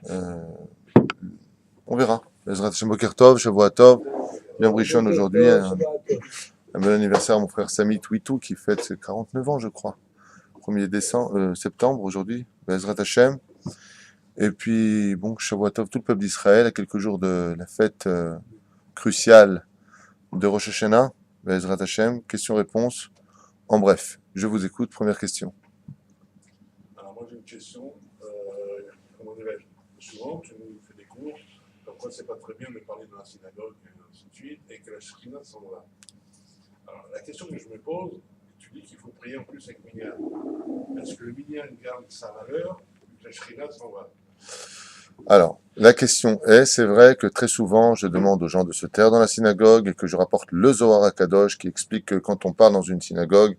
Euh, on verra. Bezrat Hashem Boker Tov, Shavua Tov. Yom Rishon aujourd'hui. Un bon anniversaire à mon frère Sami Twitou qui fête ses 49 ans, je crois. 1er septembre aujourd'hui. Bezrat Hashem. Et puis, bon, Shavua Tov, tout le peuple d'Israël, à quelques jours de la fête cruciale de Rosh Hashanah. Bezrat Hashem. Question-réponse. En bref, je vous écoute. Première question. Alors moi j'ai une question, comment dirais-je, souvent tu nous fais des cours, comme quoi c'est pas très bien de parler dans la synagogue et ainsi de suite, et que la shrina s'en va. Alors la question que je me pose, tu dis qu'il faut prier en plus avec Minyan. Est-ce que le Minyan garde sa valeur, ou que la shrina s'en va? Alors, la question est, c'est vrai que très souvent, je demande aux gens de se taire dans la synagogue et que je rapporte le Zohar HaKadosh qui explique que quand on parle dans une synagogue,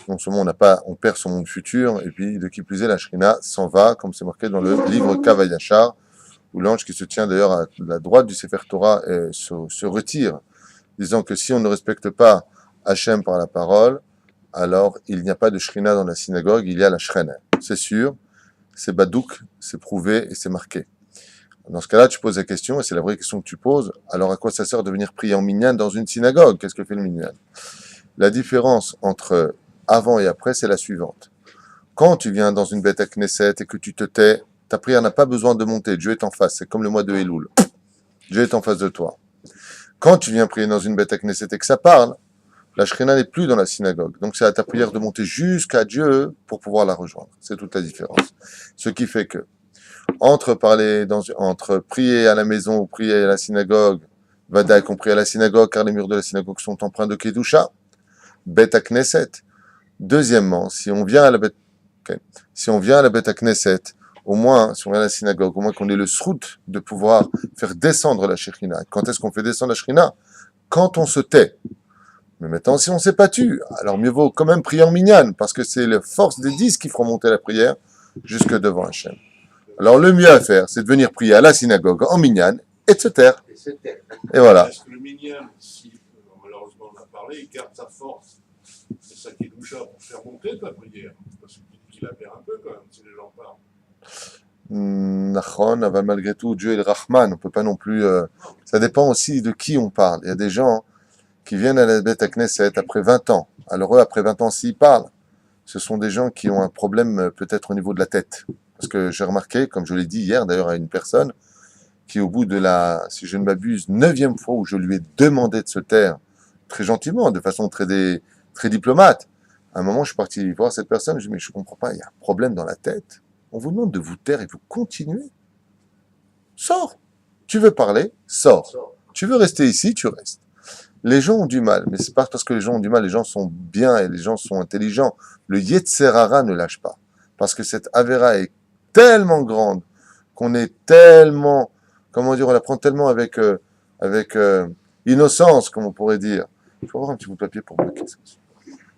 non seulement on perd son monde futur, et puis de qui plus est, la Shrina s'en va, comme c'est marqué dans le livre Kavayachar, où l'ange qui se tient d'ailleurs à la droite du Sefer Torah se retire, disant que si on ne respecte pas Hachem par la parole, alors il n'y a pas de Shrina dans la synagogue, il y a la Shrena. C'est sûr, c'est badouk, c'est prouvé et c'est marqué. Dans ce cas-là, tu poses la question, et c'est la vraie question que tu poses, alors à quoi ça sert de venir prier en minyan dans une synagogue? Qu'est-ce que fait le minyan? La différence entre avant et après, c'est la suivante. Quand tu viens dans une bête à Knesset et que tu te tais, ta prière n'a pas besoin de monter, Dieu est en face, c'est comme le mois de Elul. Dieu est en face de toi. Quand tu viens prier dans une bête à Knesset et que ça parle, la Shrina n'est plus dans la synagogue. Donc c'est à ta prière de monter jusqu'à Dieu pour pouvoir la rejoindre. C'est toute la différence. Ce qui fait que, entre prier à la maison ou prier à la synagogue, Vadaï qu'on prie à la synagogue car les murs de la synagogue sont empreints de Kedusha, bête à Knesset. Deuxièmement, si on vient à la bête à Knesset, au moins, si on vient à la synagogue, au moins qu'on ait le srout de pouvoir faire descendre la Shekhinah. Quand est-ce qu'on fait descendre la Shekhinah? Quand on se tait. Mais maintenant, si on ne s'est pas tu, alors mieux vaut quand même prier en minyan, parce que c'est la force des 10 qui feront monter la prière jusque devant Hachem. Alors le mieux à faire, c'est de venir prier à la synagogue en minyan et de se taire. Et voilà. Est-ce que le Minyan, si malheureusement on a parlé, il garde sa force, c'est ça qui touche pour faire monter ta prière? Parce qu'il la perd un peu quand même, si les gens parlent. Nachon, malgré tout, Dieu est le Rahman, on peut pas non plus... ça dépend aussi de qui on parle. Il y a des gens qui viennent à la bête à Knesset après 20 ans. Alors eux, après 20 ans, s'ils parlent, ce sont des gens qui ont un problème peut-être au niveau de la tête. Parce que j'ai remarqué, comme je l'ai dit hier d'ailleurs à une personne, qui au bout de si je ne m'abuse, 9e fois où je lui ai demandé de se taire, très gentiment, de façon très diplomate, à un moment je suis parti voir cette personne, je lui ai dit mais je comprends pas, il y a un problème dans la tête. On vous demande de vous taire et vous continuez. Sors. Tu veux parler? Sors. Tu veux rester ici? Tu restes. Les gens ont du mal, mais c'est pas parce que les gens ont du mal, les gens sont bien et les gens sont intelligents. Le Yetzerara ne lâche pas. Parce que cette Avera est tellement grande, qu'on est tellement, comment dire, on la prend tellement avec innocence, comme on pourrait dire. Il faut avoir un petit bout de papier pour bloquer ça.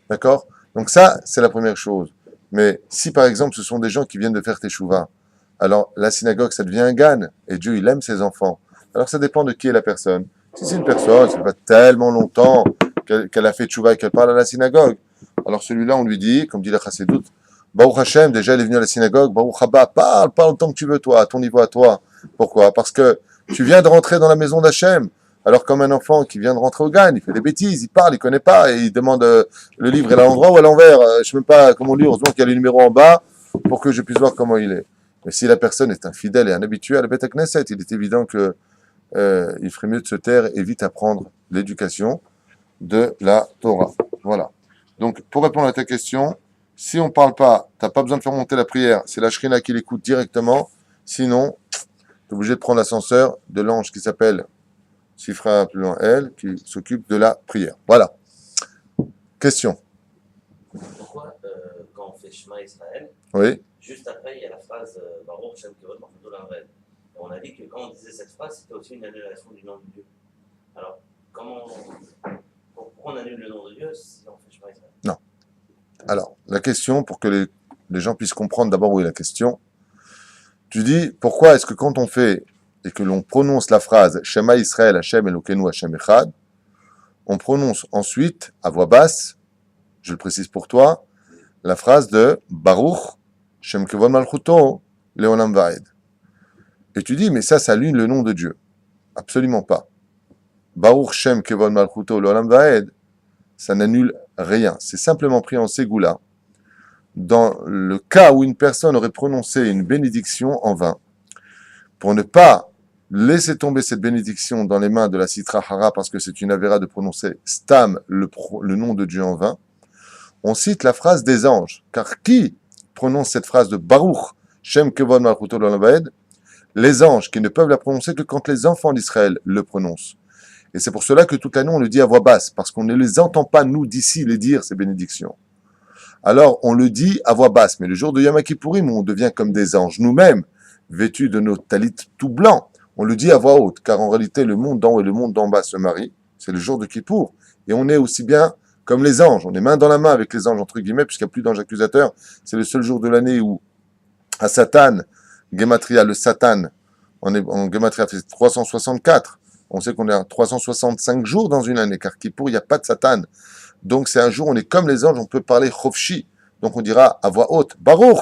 D'accord? Donc ça, c'est la première chose. Mais si par exemple ce sont des gens qui viennent de faire teshuva, alors la synagogue, ça devient un gan, et Dieu, il aime ses enfants. Alors ça dépend de qui est la personne. Si c'est une personne, ça fait pas tellement longtemps qu'elle a fait teshuva et qu'elle parle à la synagogue, alors celui-là, on lui dit, comme dit la Chassidut, Baruch Hashem, déjà il est venu à la synagogue, Baruch Haba, parle autant que tu veux toi, à ton niveau à toi. Pourquoi? Parce que tu viens de rentrer dans la maison d'Hachem. Alors comme un enfant qui vient de rentrer au GAN, il fait des bêtises, il parle, il connaît pas, et il demande le livre est à l'endroit ou à l'envers. Je sais même pas comment lire, heureusement qu'il y a le numéro en bas pour que je puisse voir comment il est. Mais si la personne est un fidèle et un habitué à la Beth Knesset, il est évident que il ferait mieux de se taire et vite apprendre l'éducation de la Torah. Voilà. Donc pour répondre à ta question, si on parle pas, t'as pas besoin de faire monter la prière, c'est la Shrina qui l'écoute directement. Sinon, tu es obligé de prendre l'ascenseur de l'ange qui s'appelle Sifra plus loin elle, qui s'occupe de la prière. Voilà. Question. Pourquoi, quand on fait Shema Israël, Oui. juste après, il y a la phrase Baruch Shem Kevod Marfuto Lamred. Et on a dit que quand on disait cette phrase, c'était aussi une annulation du nom de Dieu. Alors, pourquoi on annule le nom de Dieu si on fait Shema Israël? Non. Alors, la question, pour que les gens puissent comprendre d'abord où est la question, tu dis, pourquoi est-ce que quand on fait et que l'on prononce la phrase Shema Israël, Hashem Elokeinu, Hashem Echad, on prononce ensuite, à voix basse, je le précise pour toi, la phrase de Baruch Shem Kevod Malchuto Leolam Vaed. Et tu dis, mais ça annule le nom de Dieu. Absolument pas. Baruch Shem Kevod Malchuto L'Olam Vaed, ça n'annule rien. C'est simplement pris en ségoula dans le cas où une personne aurait prononcé une bénédiction en vain, pour ne pas laisser tomber cette bénédiction dans les mains de la Sitra Hara, parce que c'est une avéra de prononcer Stam, le nom de Dieu en vain, on cite la phrase des anges. Car qui prononce cette phrase de Baruch Shem Kevod Malchuto L'Olam Vaed? Les anges, qui ne peuvent la prononcer que quand les enfants d'Israël le prononcent. Et c'est pour cela que toute l'année on le dit à voix basse, parce qu'on ne les entend pas, nous, d'ici, les dire, ces bénédictions. Alors, on le dit à voix basse, mais le jour de Yom Kippourim, on devient comme des anges nous-mêmes, vêtus de nos talits tout blancs. On le dit à voix haute, car en réalité, le monde d'en haut et le monde d'en bas se marient. C'est le jour de Kippour. Et on est aussi bien comme les anges. On est main dans la main avec les anges, entre guillemets, puisqu'il n'y a plus d'anges accusateurs. C'est le seul jour de l'année où, à Satan, Gematria, le Satan, en Gematria, c'est 364. On sait qu'on est à 365 jours dans une année, car Kippour, il n'y a pas de Satan. Donc c'est un jour où on est comme les anges, on peut parler chofshi. Donc on dira à voix haute, Baruch,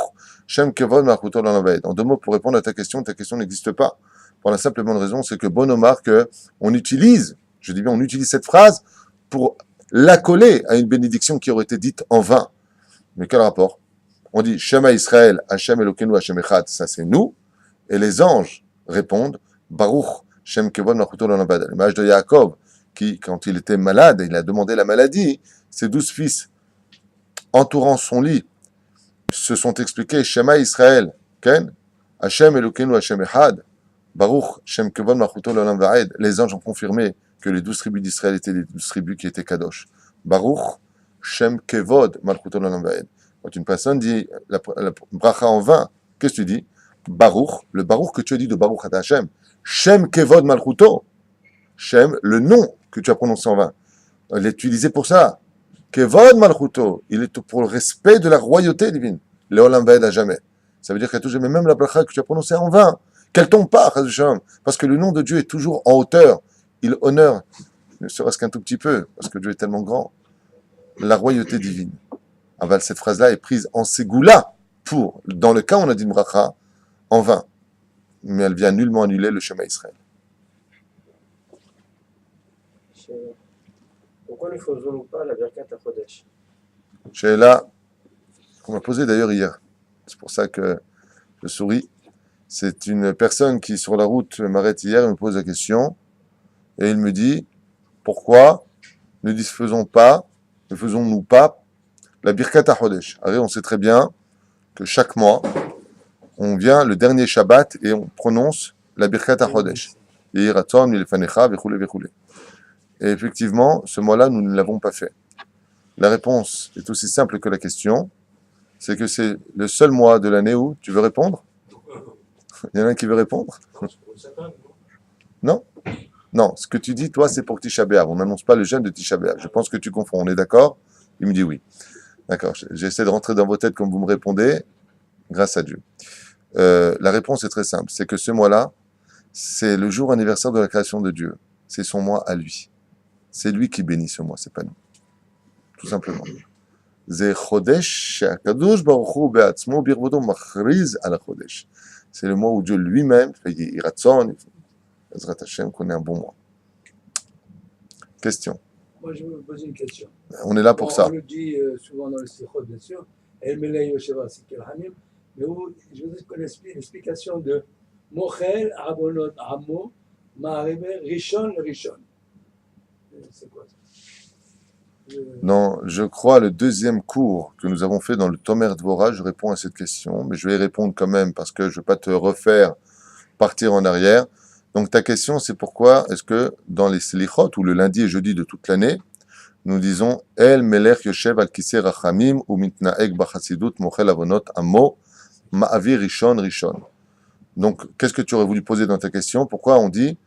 Shem Kevod Malchuto L'Olam Vaed. En deux mots, pour répondre à ta question n'existe pas. Pour la simple et bonne raison, c'est que bon Omar, on utilise, je dis bien on utilise cette phrase pour l'accoler à une bénédiction qui aurait été dite en vain. Mais quel rapport? On dit Shema Israël, Hashem Elokeinu, Hashem Echad, ça c'est nous. Et les anges répondent Baruch, Shem Kevod Malchuto L'Olam Vaed. L'image de Yaakov, qui, quand il était malade, il a demandé la maladie, ses 12 fils, entourant son lit, se sont expliqués Shema Israël, Ken, Hashem Elokeinu, Hashem Echad, Baruch, Shem Kevod Malchuto L'Olam Vaed. Les anges ont confirmé que les 12 tribus d'Israël étaient les 12 tribus qui étaient Kadosh. Baruch, Shem Kevod Malchuto L'Olam Vaed. Quand une personne dit la bracha en vain, qu'est-ce que tu dis? Baruch, le Baruch que tu as dit de Baruch Ata Hashem, Shem Kevod Malchuto, Shem, le nom que tu as prononcé en vain. Il est utilisé pour ça. Kevod Malchuto, il est pour le respect de la royauté divine. L'Olam Vaed à jamais. Ça veut dire qu'il y a toujours, mais même la bracha que tu as prononcée en vain, qu'elle tombe pas, parce que le nom de Dieu est toujours en hauteur. Il honore, ne serait-ce qu'un tout petit peu, parce que Dieu est tellement grand, la royauté divine. Aval, cette phrase-là est prise en ségoula pour, dans le cas où on a dit une bracha, en vain. Mais elle vient nullement annuler le Shema Israël. Pourquoi ne faisons-nous pas la Birkat HaChodesh? Sheila, qu'on m'a posé d'ailleurs hier. C'est pour ça que je souris. C'est une personne qui, sur la route, m'arrête hier et me pose la question. Et il me dit, pourquoi ne faisons-nous pas la Birkat HaChodesh? Alors, on sait très bien que chaque mois, on vient le dernier Shabbat et on prononce la Birkat HaChodesh. Et effectivement, ce mois-là, nous ne l'avons pas fait. La réponse est aussi simple que la question. C'est que c'est le seul mois de l'année où tu veux répondre? Il y en a un qui veut répondre? Non? Non, ce que tu dis, toi, c'est pour Tisha B'Av. On n'annonce pas le jeûne de Tisha B'Av. Je pense que tu confonds. On est d'accord? Il me dit oui. D'accord. J'essaie de rentrer dans vos têtes comme vous me répondez. Grâce à Dieu. La réponse est très simple. C'est que ce mois-là, c'est le jour anniversaire de la création de Dieu. C'est son mois à lui. C'est lui qui bénit ce mois, c'est pas nous. Tout simplement. C'est le mois où Dieu lui-même fait Yiratson, Ezrat Hashem, qu'on ait un bon mois. Question. Moi, je me pose une question. On est là pour ça. On le dit souvent dans le Sichot, bien sûr. El Melei Yosheva Sikel Hamim. Mais où, je voudrais qu'on explique l'explication de Mochel Abonot Amo Ma'arebe Rishon Rishon. C'est quoi ça? Non, je crois le deuxième cours que nous avons fait dans le Tomer Dvorah, je réponds à cette question, mais je vais y répondre quand même parce que je ne veux pas te refaire partir en arrière. Donc ta question, c'est pourquoi est-ce que dans les Selichot, ou le lundi et jeudi de toute l'année, nous disons El Melech Yoshev al Kisei Rachamim ou Mitnaeg Bachassidut Mochel Avonot Amo Ma'avi Rishon Rishon. Donc qu'est-ce que tu aurais voulu poser dans ta question? Pourquoi on dit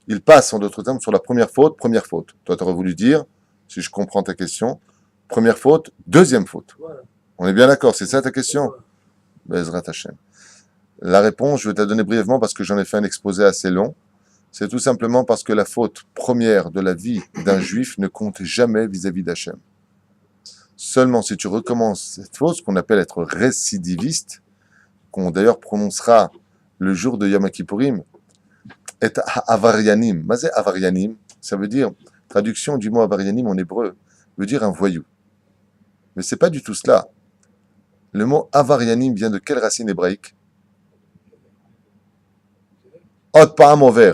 il passe en d'autres termes sur la première faute. Toi, tu aurais voulu dire, si je comprends ta question, première faute, deuxième faute. Voilà. On est bien d'accord, c'est ça ta question? Bezrat Hashem. La réponse, je vais te la donner brièvement parce que j'en ai fait un exposé assez long. C'est tout simplement parce que la faute première de la vie d'un juif ne compte jamais vis-à-vis d'Hachem. Seulement si tu recommences cette faute, ce qu'on appelle être récidiviste, qu'on d'ailleurs prononcera le jour de Yom Kippourim, est avarianim. Mazé avarianim, ça veut dire, traduction du mot avarianim en hébreu, veut dire un voyou. Mais c'est pas du tout cela. Le mot avarianim vient de quelle racine hébraïque? Ot pa'am over.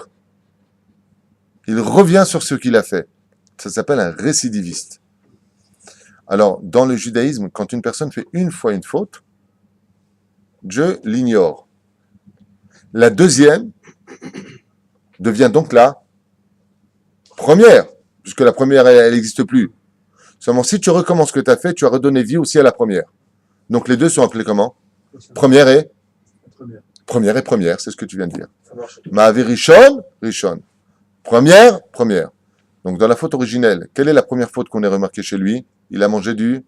Il revient sur ce qu'il a fait. Ça s'appelle un récidiviste. Alors, dans le judaïsme, quand une personne fait une fois une faute, Dieu l'ignore. La deuxième devient donc la première, puisque la première, elle n'existe plus. Seulement, si tu recommences ce que tu as fait, tu as redonné vie aussi à la première. Donc, les deux sont appelés comment? Première et première, c'est ce que tu viens de dire. Ma'avi Rishon, Rishon. Première. Donc, dans la faute originelle, quelle est la première faute qu'on ait remarquée chez lui? Il a mangé du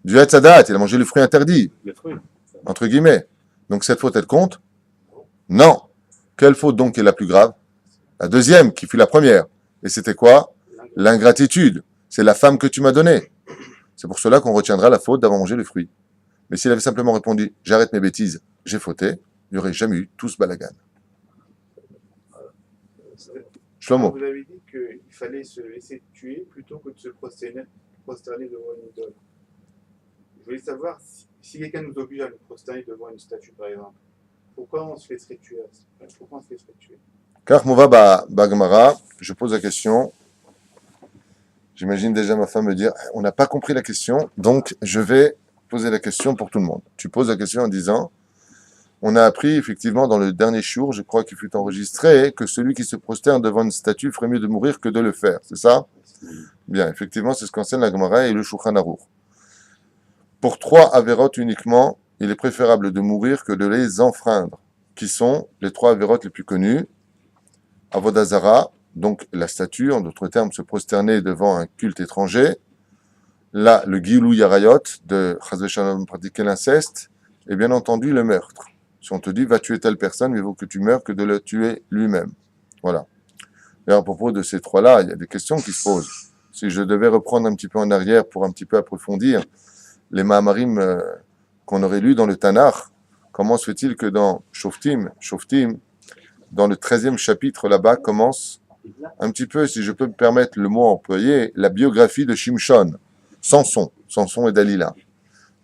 Hatzadat, il a mangé le fruit interdit, entre guillemets. Donc, cette faute, elle compte? Non. Quelle faute donc est la plus grave? La deuxième, qui fut la première. Et c'était quoi? L'ingratitude. C'est la femme que tu m'as donnée. C'est pour cela qu'on retiendra la faute d'avoir mangé le fruit. Mais s'il avait simplement répondu « J'arrête mes bêtises, j'ai fauté », il n'y aurait jamais eu tout ce balagan. Shlomo. Vous avez dit qu'il fallait se laisser tuer plutôt que de se prosterner devant une idole. Je voulais savoir si quelqu'un nous oblige à nous prosterner devant une statue, par exemple, pourquoi on se laisserait tuer? Car Mova Bagmara, je pose la question. J'imagine déjà ma femme me dire « On n'a pas compris la question, donc je vais poser la question pour tout le monde. » Tu poses la question en disant « On a appris effectivement dans le dernier jour, je crois qu'il fut enregistré, que celui qui se prosterne devant une statue ferait mieux de mourir que de le faire. » C'est ça? Bien, effectivement, c'est ce qu'enseigne la Gemara et le Shulchan Aruch. Pour 3 avérotes uniquement, il est préférable de mourir que de les enfreindre, qui sont les 3 avérotes les plus connus. Avodah Zara, donc la statue, en d'autres termes, se prosterner devant un culte étranger. Là, le Gilou Yarayot, de Chas v'Shalom, pratiquer l'inceste, et bien entendu le meurtre. Si on te dit, va tuer telle personne, mieux vaut que tu meurs que de le tuer lui-même. Voilà. Et à propos de ces 3-là, il y a des questions qui se posent. Si je devais reprendre un petit peu en arrière pour un petit peu approfondir les Mahamarim qu'on aurait lus dans le Tanakh, comment se fait-il que dans Shoftim, dans le 13e chapitre là-bas, commence un petit peu, si je peux me permettre le mot employé, la biographie de Shimshon, Samson et Dalila.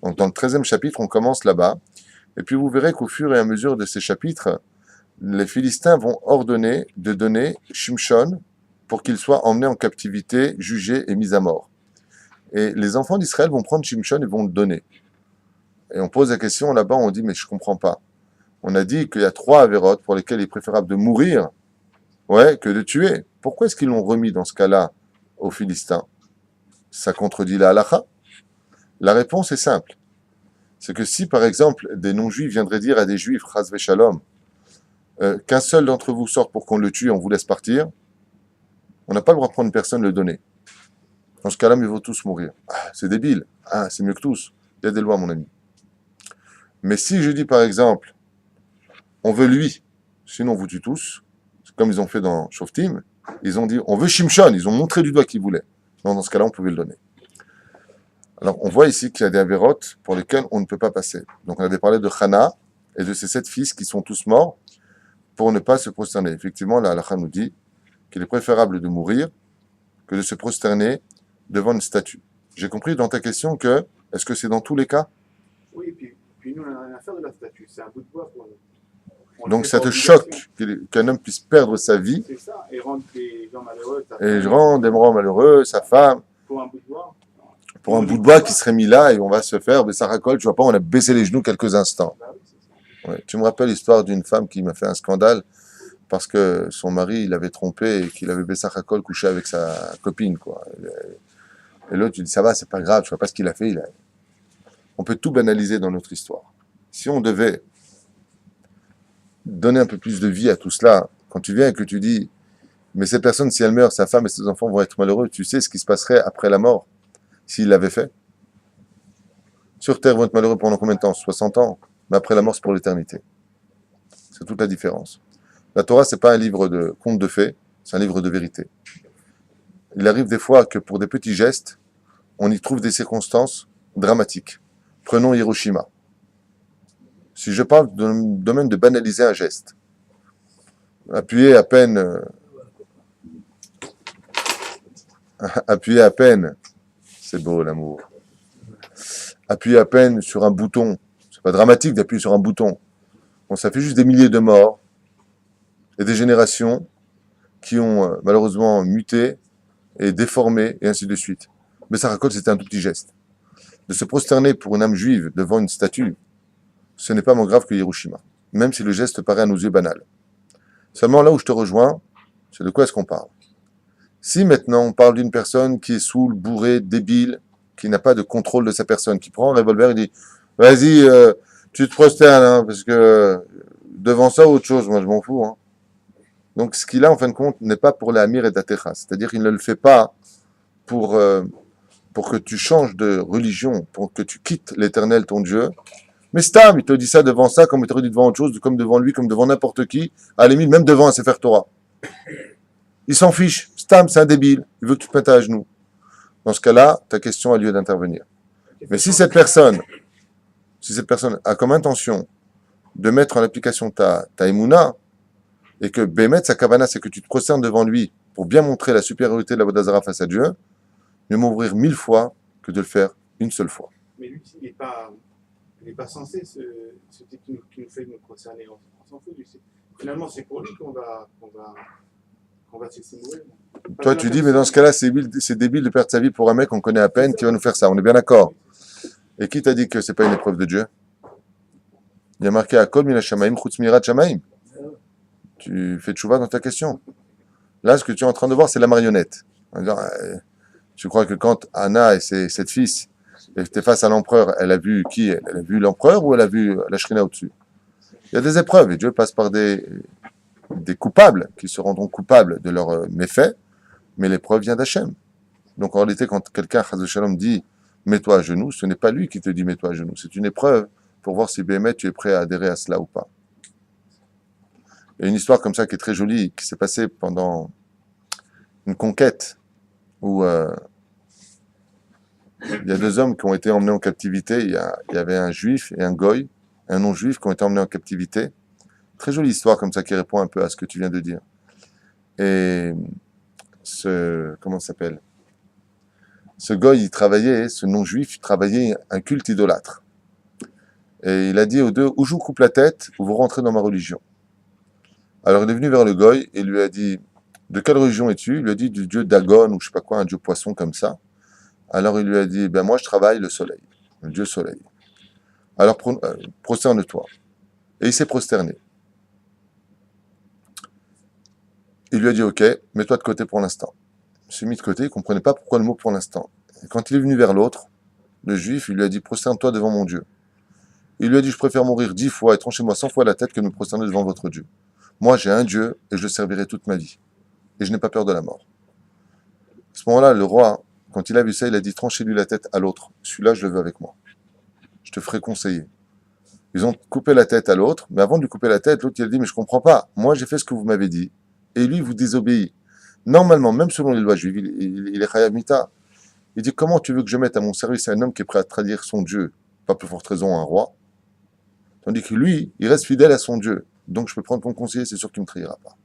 Donc dans le 13e chapitre, on commence là-bas, et puis vous verrez qu'au fur et à mesure de ces chapitres, les Philistins vont ordonner de donner Shimshon pour qu'il soit emmené en captivité, jugé et mis à mort. Et les enfants d'Israël vont prendre Shimshon et vont le donner. Et on pose la question là-bas, on dit, mais je comprends pas. On a dit qu'il y a 3 avérotes pour lesquelles il est préférable de mourir, que de tuer. Pourquoi est-ce qu'ils l'ont remis dans ce cas-là aux Philistins? Ça contredit la halakha? La réponse est simple. C'est que si, par exemple, des non-juifs viendraient dire à des juifs, chas v'shalom, qu'un seul d'entre vous sorte pour qu'on le tue et on vous laisse partir, on n'a pas le droit de prendre une personne et le donner. Dans ce cas-là, ils vont tous mourir. Ah, c'est débile. Ah, c'est mieux que tous. Il y a des lois, mon ami. Mais si je dis, par exemple, on veut lui, sinon on vous tue tous, comme ils ont fait dans Shoftim, ils ont dit, on veut Shimshon, ils ont montré du doigt qu'ils voulaient. Non, dans ce cas-là, on pouvait le donner. Alors, on voit ici qu'il y a des avérotes pour lesquelles on ne peut pas passer. Donc, on avait parlé de Hana et de ses 7 fils qui sont tous morts pour ne pas se prosterner. Effectivement, la halakha nous dit qu'il est préférable de mourir que de se prosterner devant une statue. J'ai compris dans ta question que, est-ce que c'est dans tous les cas? Oui, puis nous, on n'a rien à faire de la statue. C'est un bout de bois pour nous. Donc, ça te choque qu'un homme puisse perdre sa vie. C'est ça, et rendre des gens malheureux. Et rendre des gens malheureux, sa femme. Pour un bout de bois. Pour un bout de bois qui serait mis là et on va se faire, mais ça racole, tu vois pas, on a baissé les genoux quelques instants. Bah oui, c'est ça. Ouais. Tu me rappelles l'histoire d'une femme qui m'a fait un scandale parce que son mari, il l'avait trompé et qu'il avait baissé racole couché avec sa copine, quoi. Et l'autre, tu dis, ça va, c'est pas grave, tu vois pas ce qu'il a fait. On peut tout banaliser dans notre histoire. Si on devait donner un peu plus de vie à tout cela, quand tu viens et que tu dis, mais cette personne, si elle meurt, sa femme et ses enfants vont être malheureux, tu sais ce qui se passerait après la mort, s'il l'avait fait. Sur Terre, ils vont être malheureux pendant combien de temps? 60 ans. Mais après la mort, c'est pour l'éternité. C'est toute la différence. La Torah, c'est pas un livre de contes de fées, c'est un livre de vérité. Il arrive des fois que pour des petits gestes, on y trouve des circonstances dramatiques. Prenons Hiroshima. Si je parle dans le domaine de banaliser un geste, appuyer à peine, c'est beau l'amour, appuyer à peine sur un bouton, c'est pas dramatique d'appuyer sur un bouton. Bon, ça fait juste des milliers de morts et des générations qui ont malheureusement muté et déformé et ainsi de suite. Mais ça raconte, c'était un tout petit geste. De se prosterner pour une âme juive devant une statue, ce n'est pas moins grave que Hiroshima, même si le geste paraît à nos yeux banal. Seulement là où je te rejoins, c'est de quoi est-ce qu'on parle. Si maintenant on parle d'une personne qui est saoule, bourrée, débile, qui n'a pas de contrôle de sa personne, qui prend un revolver et dit « Vas-y, tu te prosternes, hein, parce que devant ça, autre chose, moi je m'en fous. Hein. » Donc ce qu'il a en fin de compte n'est pas pour la Amir et Datecha, c'est-à-dire qu'il ne le fait pas pour que tu changes de religion, pour que tu quittes l'Éternel, ton Dieu. Mais Stam, il te dit ça devant ça, comme il t'aurait dit devant autre chose, comme devant lui, comme devant n'importe qui, à la limite, même devant un Sefer Torah. Il s'en fiche. Stam, c'est un débile. Il veut que tu te mettes à genoux. Dans ce cas-là, ta question a lieu d'intervenir. Mais si cette personne a comme intention de mettre en application ta Emouna, et que Bémet, sa kavana, c'est que tu te prosternes devant lui pour bien montrer la supériorité de la Vodazara face à Dieu, mieux m'ouvrir 1000 fois que de le faire une seule fois. Mais lui, il n'est pas censé, ce type qui nous fait nous concerner. On s'en fout. Finalement, c'est pour lui qu'on va se laisser mourir. Toi, tu dis, mais dans ce cas-là, c'est débile de perdre sa vie pour un mec qu'on connaît à peine qui va nous faire ça. On est bien d'accord. Et qui t'a dit que c'est pas une épreuve de Dieu? Il y a marqué à Kol Mina Shamaim Chutz Mirat Shamaim. Tu fais tchouva dans ta question. Là, ce que tu es en train de voir, c'est la marionnette. Tu crois que quand Anna et ses 7 fils étaient face à l'empereur, elle a vu qui? Elle a vu l'empereur ou elle a vu la Shrina au-dessus? Il y a des épreuves et Dieu passe par des coupables qui se rendront coupables de leurs méfaits, mais l'épreuve vient d'Hachem. Donc en réalité, quand quelqu'un, Chaz Shalom, dit « mets-toi à genoux », ce n'est pas lui qui te dit « mets-toi à genoux », c'est une épreuve pour voir si Béhémet, tu es prêt à adhérer à cela ou pas. Il y a une histoire comme ça qui est très jolie, qui s'est passée pendant une conquête, où il y a 2 hommes qui ont été emmenés en captivité. Il y avait un juif et un goy, un non-juif qui ont été emmenés en captivité. Très jolie histoire comme ça qui répond un peu à ce que tu viens de dire. Et comment ça s'appelle? Ce goy, il travaillait, ce non-juif, il travaillait un culte idolâtre. Et il a dit aux deux, ou je vous coupe la tête, ou vous rentrez dans ma religion. Alors il est venu vers le goy et lui a dit, de quelle religion es-tu? Il lui a dit du dieu Dagon ou je sais pas quoi, un dieu poisson comme ça. Alors il lui a dit, ben moi je travaille le soleil, le dieu soleil. Alors prosterne-toi. Et il s'est prosterné. Il lui a dit, ok, mets-toi de côté pour l'instant. Il s'est mis de côté, il ne comprenait pas pourquoi le mot pour l'instant. Et quand il est venu vers l'autre, le juif, il lui a dit, prosterne-toi devant mon Dieu. Il lui a dit, je préfère mourir 10 fois et tranchez-moi 100 fois la tête que de me prosterner devant votre Dieu. Moi, j'ai un Dieu et je le servirai toute ma vie. Et je n'ai pas peur de la mort. À ce moment-là, le roi, quand il a vu ça, il a dit, tranchez-lui la tête à l'autre. Celui-là, je le veux avec moi. Je te ferai conseiller. Ils ont coupé la tête à l'autre, mais avant de lui couper la tête, l'autre, il a dit, mais je comprends pas. Moi, j'ai fait ce que vous m'avez dit. Et lui, vous désobéit. Normalement, même selon les lois juives, il est Chayamita. Il dit, comment tu veux que je mette à mon service un homme qui est prêt à trahir son Dieu? Pas plus forte raison un roi. Tandis que lui, il reste fidèle à son Dieu. Donc je peux prendre ton conseiller, c'est sûr qu'il ne me trahira pas.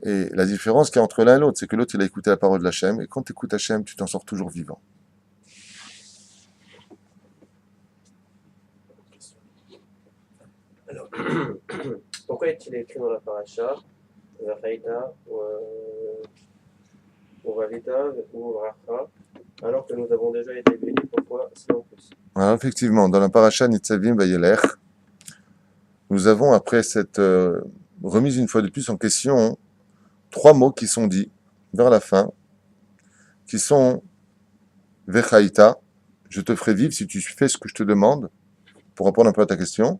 Et la différence qu'il y a entre l'un et l'autre, c'est que l'autre, il a écouté la parole de Hachem, et quand tu écoutes Hachem, tu t'en sors toujours vivant. Alors, pourquoi est-il écrit dans la paracha, Vachaïta, ou Valita, ou Racha, alors que nous avons déjà été bénis, pourquoi c'est en plus? Alors effectivement, dans la paracha Nitzavim Vayelech, nous avons, après cette remise une fois de plus en question, 3 mots qui sont dits vers la fin, qui sont Vechaïta, je te ferai vivre si tu fais ce que je te demande, pour répondre un peu à ta question.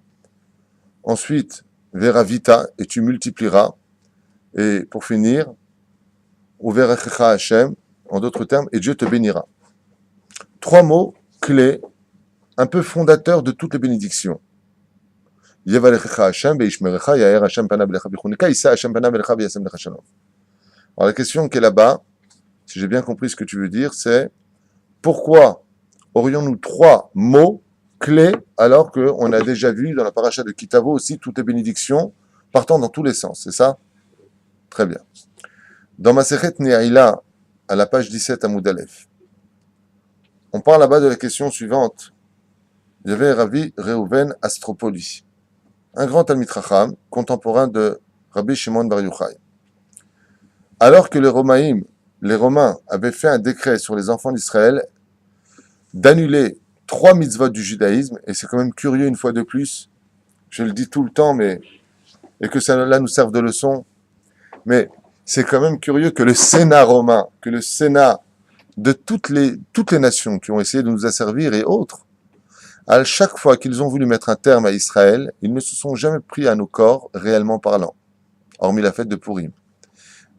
Ensuite, Veravita, et tu multiplieras. Et pour finir, Uverechecha Hashem, en d'autres termes, et Dieu te bénira. 3 mots clés, un peu fondateurs de toutes les bénédictions. Yevalechecha Hashem, Beishmerecha, Yaher Hashem Panav Lecha Bichunika, Issa Hashem Panav Lecha B'Yasem Lecha Shalom. Alors la question qui est là-bas, si j'ai bien compris ce que tu veux dire, c'est pourquoi aurions-nous 3 mots clé, alors qu'on a déjà vu dans la paracha de Kitavo aussi toutes les bénédictions partant dans tous les sens, c'est ça? Très bien. Dans Masechet Nehaïla, à la page 17 à Moudalef, on parle là-bas de la question suivante. Il y avait Rabbi Reuven Astropoli, un grand Talmid Chacham, contemporain de Rabbi Shimon Bar Yochai. Alors que les Romains avaient fait un décret sur les enfants d'Israël d'annuler 3 mitzvot du judaïsme, et c'est quand même curieux une fois de plus, je le dis tout le temps, et que cela nous serve de leçon, mais c'est quand même curieux que le Sénat romain, que le Sénat de toutes les nations qui ont essayé de nous asservir et autres, à chaque fois qu'ils ont voulu mettre un terme à Israël, ils ne se sont jamais pris à nos corps, réellement parlant, hormis la fête de Purim,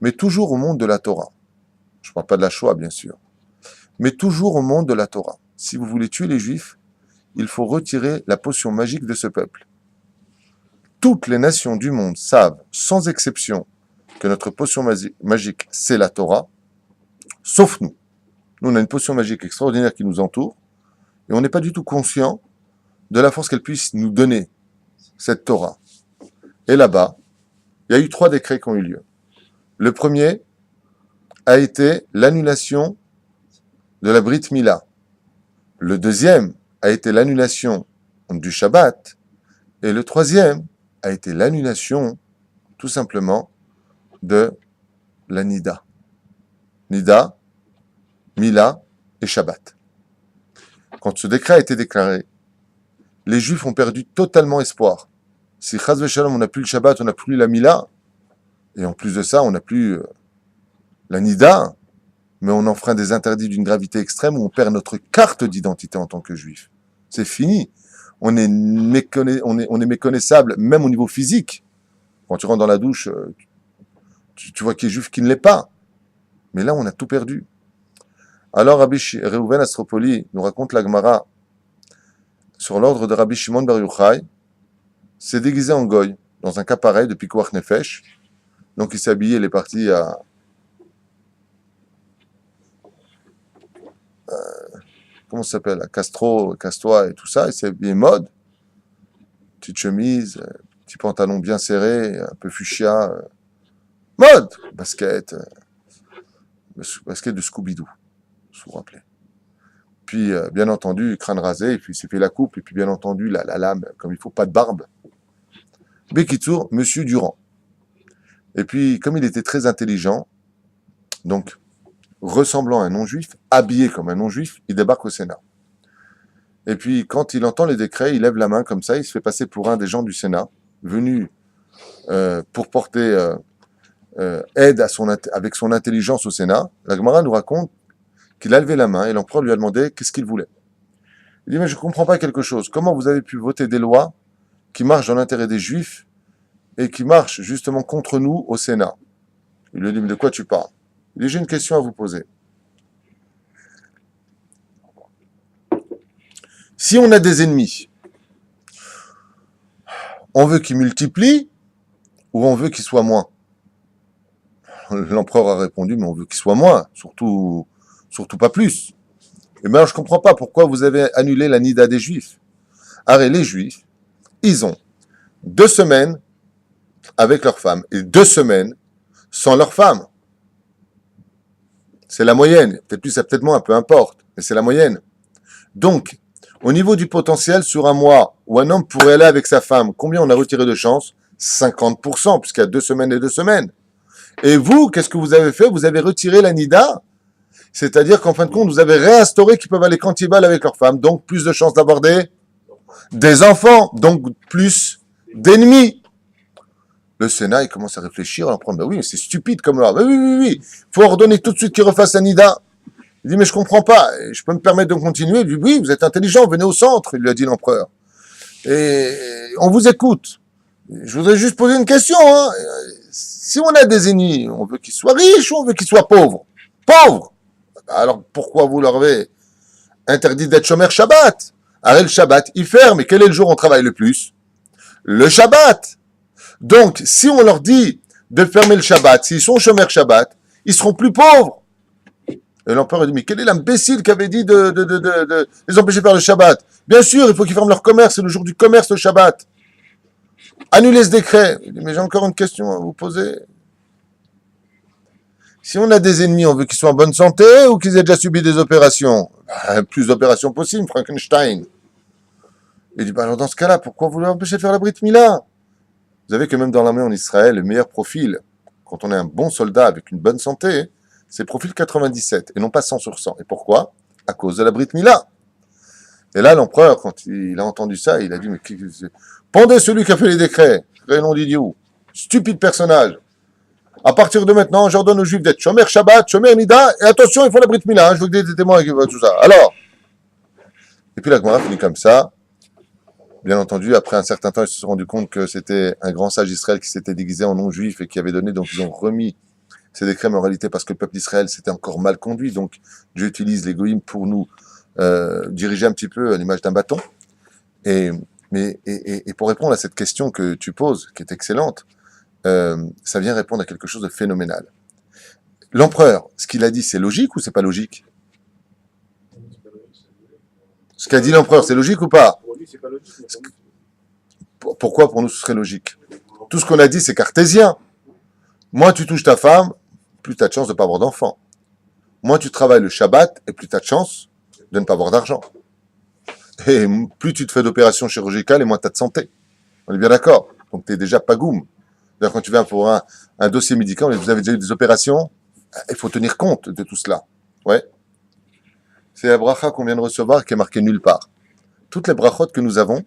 mais toujours au monde de la Torah. Je ne parle pas de la Shoah, bien sûr, mais toujours au monde de la Torah. Si vous voulez tuer les Juifs, il faut retirer la potion magique de ce peuple. Toutes les nations du monde savent, sans exception, que notre potion magique, c'est la Torah, sauf nous. Nous, on a une potion magique extraordinaire qui nous entoure, et on n'est pas du tout conscient de la force qu'elle puisse nous donner, cette Torah. Et là-bas, il y a eu 3 décrets qui ont eu lieu. Le premier a été l'annulation de la Brit Mila. Le deuxième a été l'annulation du Shabbat. Et le troisième a été l'annulation, tout simplement, de la Nida. Nida, Mila et Shabbat. Quand ce décret a été déclaré, les Juifs ont perdu totalement espoir. Si Chaz v'Shalom, on n'a plus le Shabbat, on n'a plus la Mila, et en plus de ça, on n'a plus la Nida, mais on enfreint des interdits d'une gravité extrême où on perd notre carte d'identité en tant que Juif. C'est fini. On est méconnaissable, même au niveau physique. Quand tu rentres dans la douche, tu vois qui est Juif, qui ne l'est pas. Mais là, on a tout perdu. Alors, Rabbi Reuven Astropoli nous raconte la Gemara sur l'ordre de Rabbi Shimon Bar Yochai, s'est déguisé en goy, dans un cas pareil de Pikuach Nefesh. Donc, il s'est habillé, il est parti à comment ça s'appelle, à Castroa et tout ça, il s'est habillé mode, petite chemise, petit pantalon bien serré, un peu fuchsia, mode, basket de Scooby-Doo, si vous vous rappelez. Puis, bien entendu, crâne rasé, et puis il s'est fait la coupe, et puis bien entendu, la lame, comme il faut, pas de barbe. Bekitour, Monsieur Durand. Et puis, comme il était très intelligent, donc, ressemblant à un non-juif, habillé comme un non-juif, il débarque au Sénat. Et puis, quand il entend les décrets, il lève la main comme ça, il se fait passer pour un des gens du Sénat, venu pour porter aide avec son intelligence au Sénat. La Gemara nous raconte qu'il a levé la main et l'empereur lui a demandé qu'est-ce qu'il voulait. Il dit, mais je ne comprends pas quelque chose. Comment vous avez pu voter des lois qui marchent dans l'intérêt des Juifs et qui marchent justement contre nous au Sénat? Il lui dit, mais de quoi tu parles? Il dit, j'ai une question à vous poser. Si on a des ennemis, on veut qu'ils multiplient ou on veut qu'ils soient moins? L'empereur a répondu, mais on veut qu'ils soient moins, surtout pas plus. Et bien, je ne comprends pas pourquoi vous avez annulé la Nida des Juifs. Arrête, les Juifs, ils ont 2 semaines avec leurs femmes et 2 semaines sans leurs femmes. C'est la moyenne. Peut-être plus, peut-être moins, peu importe. Mais c'est la moyenne. Donc, au niveau du potentiel, sur un mois où un homme pourrait aller avec sa femme, combien on a retiré de chance? 50%, puisqu'il y a 2 semaines et 2 semaines. Et vous, qu'est-ce que vous avez fait? Vous avez retiré la Nida. C'est-à-dire qu'en fin de compte, vous avez réinstauré qu'ils peuvent aller quand ils veulent avec leurs femmes. Donc, plus de chances d'avoir des enfants. Donc, plus d'ennemis. Le Sénat, il commence à réfléchir, à en prendre, ben oui, mais c'est stupide comme loi. Ben oui. Faut ordonner tout de suite qu'ils refassent la Nida. Il dit, mais je comprends pas. Je peux me permettre de continuer? Il dit, oui, vous êtes intelligent, venez au centre, il lui a dit l'empereur. Et on vous écoute. Je voudrais juste poser une question, hein. Si on a des ennemis, on veut qu'ils soient riches ou on veut qu'ils soient pauvres? Pauvres! Alors pourquoi vous leur avez interdit d'être chômeur Shabbat? Arrête, le Shabbat, il ferme. Et quel est le jour où on travaille le plus? Le Shabbat. Donc, si on leur dit de fermer le Shabbat, s'ils sont chômeurs Shabbat, ils seront plus pauvres. Et l'empereur a dit, mais quel est l'imbécile qui avait dit de les empêcher de faire le Shabbat? Bien sûr, il faut qu'ils ferment leur commerce, c'est le jour du commerce, le Shabbat. Annulez ce décret. Il dit, mais j'ai encore une question à vous poser. Si on a des ennemis, on veut qu'ils soient en bonne santé ou qu'ils aient déjà subi des opérations? Plus d'opérations possibles, Frankenstein. Il dit, bah alors dans ce cas-là, pourquoi vous l'empêchez de faire la Brit Mila? Vous savez que même dans l'armée en Israël, le meilleur profil, quand on est un bon soldat avec une bonne santé, c'est profil 97 et non pas 100 sur 100. Et pourquoi? À cause de la Brit Mila. Et là, l'empereur, quand il a entendu ça, il a dit, mais pendez celui qui a fait les décrets, nom d'idiot, stupide personnage. À partir de maintenant, j'ordonne aux Juifs d'être Shomer Shabbat, Shomer Nida, et attention, il faut la Brit Mila, je veux que des témoins qui voient tout ça. Alors, et puis la Gemara finit comme ça. Bien entendu, après un certain temps, ils se sont rendus compte que c'était un grand sage d'Israël qui s'était déguisé en non-juif et qui avait donné, donc ils ont remis ces décrets, mais en réalité, parce que le peuple d'Israël s'était encore mal conduit, donc Dieu utilise les goïms pour nous diriger un petit peu à l'image d'un bâton. Et pour répondre à cette question que tu poses, qui est excellente, ça vient répondre à quelque chose de phénoménal. L'empereur, ce qu'il a dit, c'est logique ou c'est pas logique? Ce qu'a dit l'empereur, c'est logique ou pas? Pour lui, c'est pas logique. Mais pour nous, Pourquoi pour nous ce serait logique? Tout ce qu'on a dit, c'est cartésien. Moins tu touches ta femme, plus tu as de chance de ne pas avoir d'enfant. Moins tu travailles le Shabbat, et plus tu as de chance de ne pas avoir d'argent. Et plus tu te fais d'opérations chirurgicales, et moins tu as de santé. On est bien d'accord? Donc tu es déjà pagoum. D'ailleurs, quand tu viens pour un dossier médical, vous avez déjà eu des opérations, il faut tenir compte de tout cela. Ouais. C'est la bracha qu'on vient de recevoir qui est marquée nulle part. Toutes les brachot que nous avons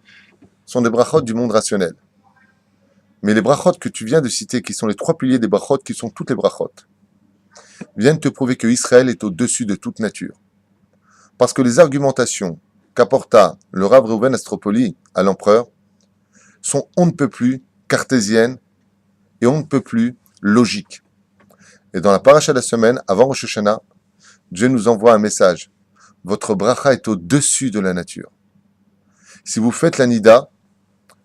sont des brachot du monde rationnel. Mais les brachot que tu viens de citer, qui sont les trois piliers des brachot, qui sont toutes les brachot, viennent te prouver que Israël est au-dessus de toute nature. Parce que les argumentations qu'apporta le Rav Reuven Astropoli à l'empereur sont on ne peut plus cartésiennes et on ne peut plus logiques. Et dans la paracha de la semaine, avant Rosh Hashanah, Dieu nous envoie un message. Votre bracha est au-dessus de la nature. Si vous faites la nida,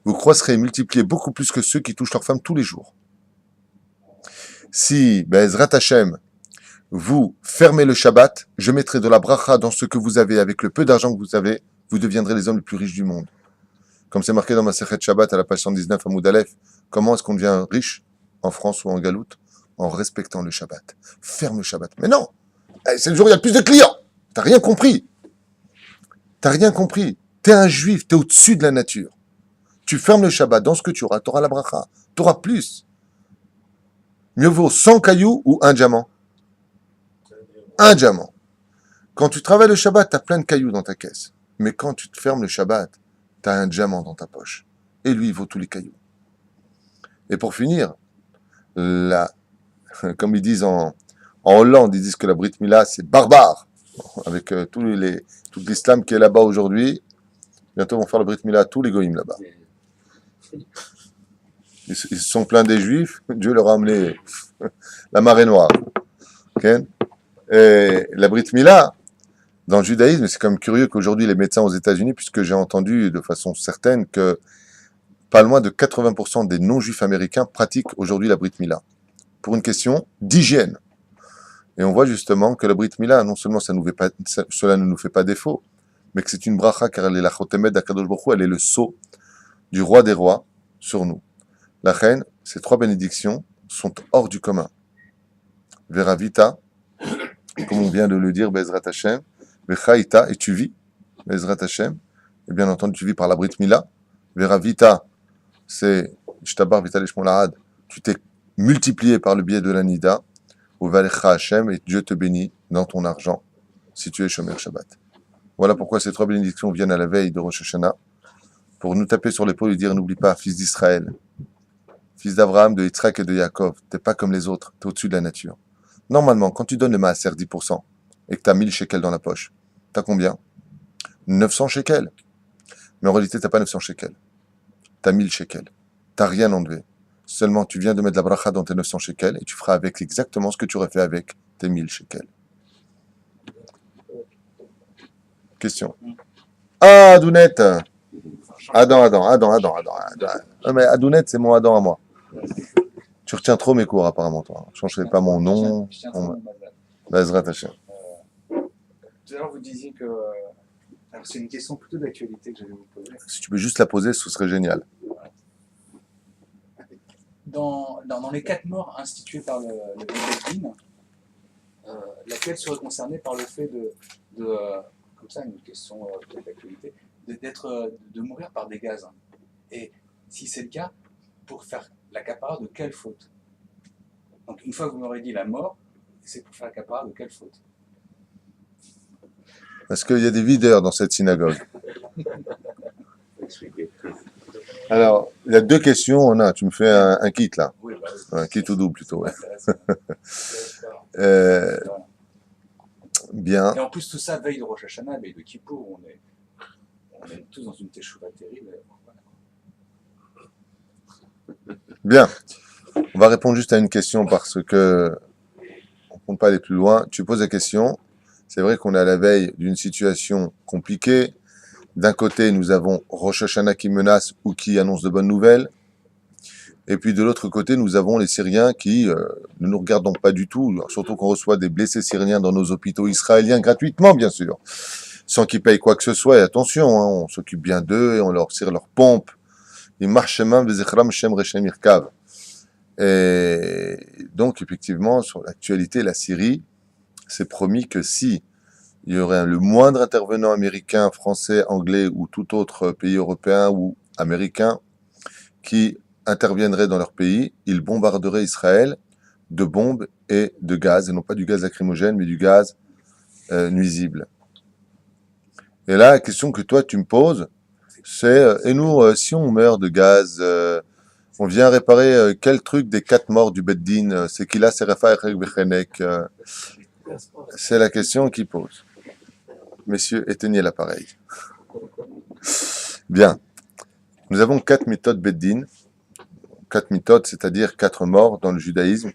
vous croiserez et multipliez beaucoup plus que ceux qui touchent leur femme tous les jours. Si, Be'ezrat Hashem, vous fermez le Shabbat, je mettrai de la bracha dans ce que vous avez, avec le peu d'argent que vous avez, vous deviendrez les hommes les plus riches du monde. Comme c'est marqué dans ma Sechet Shabbat à la page 119 à Moud Aleph, comment est-ce qu'on devient riche en France ou en Galoute? En respectant le Shabbat. Ferme le Shabbat. Mais non! C'est le jour où il y a le plus de clients! T'as rien compris. T'as rien compris. T'es un juif, t'es au-dessus de la nature. Tu fermes le Shabbat, dans ce que tu auras, t'auras la bracha. T'auras plus. Mieux vaut 100 cailloux ou un diamant. Un diamant. Quand tu travailles le Shabbat, t'as plein de cailloux dans ta caisse. Mais quand tu te fermes le Shabbat, t'as un diamant dans ta poche. Et lui, il vaut tous les cailloux. Et pour finir, comme ils disent en Hollande, ils disent que la Brit Mila, c'est barbare. Avec tout l'islam qui est là-bas aujourd'hui. Bientôt, vont faire le Brit Mila à tous les goïms là-bas. Ils se sont plaints des juifs, Dieu leur a amené la marée noire. Okay? Et la Brit Mila, dans le judaïsme, c'est quand même curieux qu'aujourd'hui les médecins aux États-Unis, puisque j'ai entendu de façon certaine que pas loin de 80% des non-juifs américains pratiquent aujourd'hui la Brit Mila. Pour une question d'hygiène. Et on voit justement que la Brit Mila, non seulement cela ne nous fait pas défaut, mais que c'est une bracha car elle est la chotemet d'Akadosh Baruch Hu, elle est le sceau du roi des rois sur nous. La reine, ces trois bénédictions sont hors du commun. Veravita, comme on vient de le dire, Bezrat Hashem, Vechaita, et tu vis, Bezrat Hashem, et bien entendu tu vis par la Brit Mila. Veravita, c'est Shtabar Vital Shmolahad, tu t'es multiplié par le biais de la Nida, ou Valecha Hashem, et Dieu te bénit dans ton argent, si tu es Shomer Shabbat. Voilà pourquoi ces trois bénédictions viennent à la veille de Rosh Hashanah, pour nous taper sur l'épaule et dire, n'oublie pas, fils d'Israël, fils d'Abraham, de Yitzhak et de Yaakov, t'es pas comme les autres, t'es au-dessus de la nature. Normalement, quand tu donnes le maaser 10%, et que t'as 1000 shekels dans la poche, t'as combien? 900 shekels. Mais en réalité, t'as pas 900 shekels. T'as 1000 shekels. T'as rien enlevé. Seulement, tu viens de mettre la bracha dans tes 900 shekels, et tu feras avec exactement ce que tu aurais fait avec tes 1000 shekels. Question. Ah, Adounet. Adam. Non, mais Adounet, c'est mon Adam à moi. Tu retiens trop mes cours, apparemment, toi. Je ne changerai pas mon nom. Bezrat Hashem. tout à l'heure, vous disiez que. Alors, c'est une question plutôt d'actualité que j'allais vous poser. Si tu peux juste la poser, ce serait génial. Dans les 4 morts instituées par le Beth Din, laquelle serait concernée par le fait comme ça, une question peut-être d'actualité, de mourir par des gaz, hein. Et si c'est le cas, pour faire l'accaparat de quelle faute? Donc, une fois que vous m'aurez dit la mort, c'est pour faire l'accaparat de quelle faute? Parce qu'il y a des videurs dans cette synagogue. Alors, il y a 2 questions. Tu me fais un kit là. Oui, bah, Un kit ou double plutôt, ouais. intéressant. Euh, bien. Et en plus, tout ça, veille de Rosh Hashanah, veille de Kippour, on est tous dans une teshuva terrible. Voilà. Bien. On va répondre juste à une question parce que on ne compte pas aller plus loin. Tu poses la question. C'est vrai qu'on est à la veille d'une situation compliquée. D'un côté, nous avons Rosh Hashanah qui menace ou qui annonce de bonnes nouvelles. Et puis de l'autre côté, nous avons les Syriens qui ne nous regardent pas du tout, surtout qu'on reçoit des blessés syriens dans nos hôpitaux israéliens gratuitement, bien sûr, sans qu'ils payent quoi que ce soit. Et attention, hein, on s'occupe bien d'eux et on leur tire leurs pompes. Et donc, effectivement, sur l'actualité, la Syrie, c'est promis que si il y aurait le moindre intervenant américain, français, anglais ou tout autre pays européen ou américain qui interviendrait dans leur pays, ils bombarderaient Israël de bombes et de gaz, et non pas du gaz lacrymogène, mais du gaz nuisible. Et là, la question que toi tu me poses, c'est, et nous, si on meurt de gaz, on vient réparer quel truc des 4 morts du Beth Din, c'est qu'il a Serefa Erech Bechenek, c'est la question qu'il pose. Messieurs, éteignez l'appareil. Bien. Nous avons 4 méthodes Beth Din. 4 méthodes, c'est-à-dire 4 morts dans le judaïsme,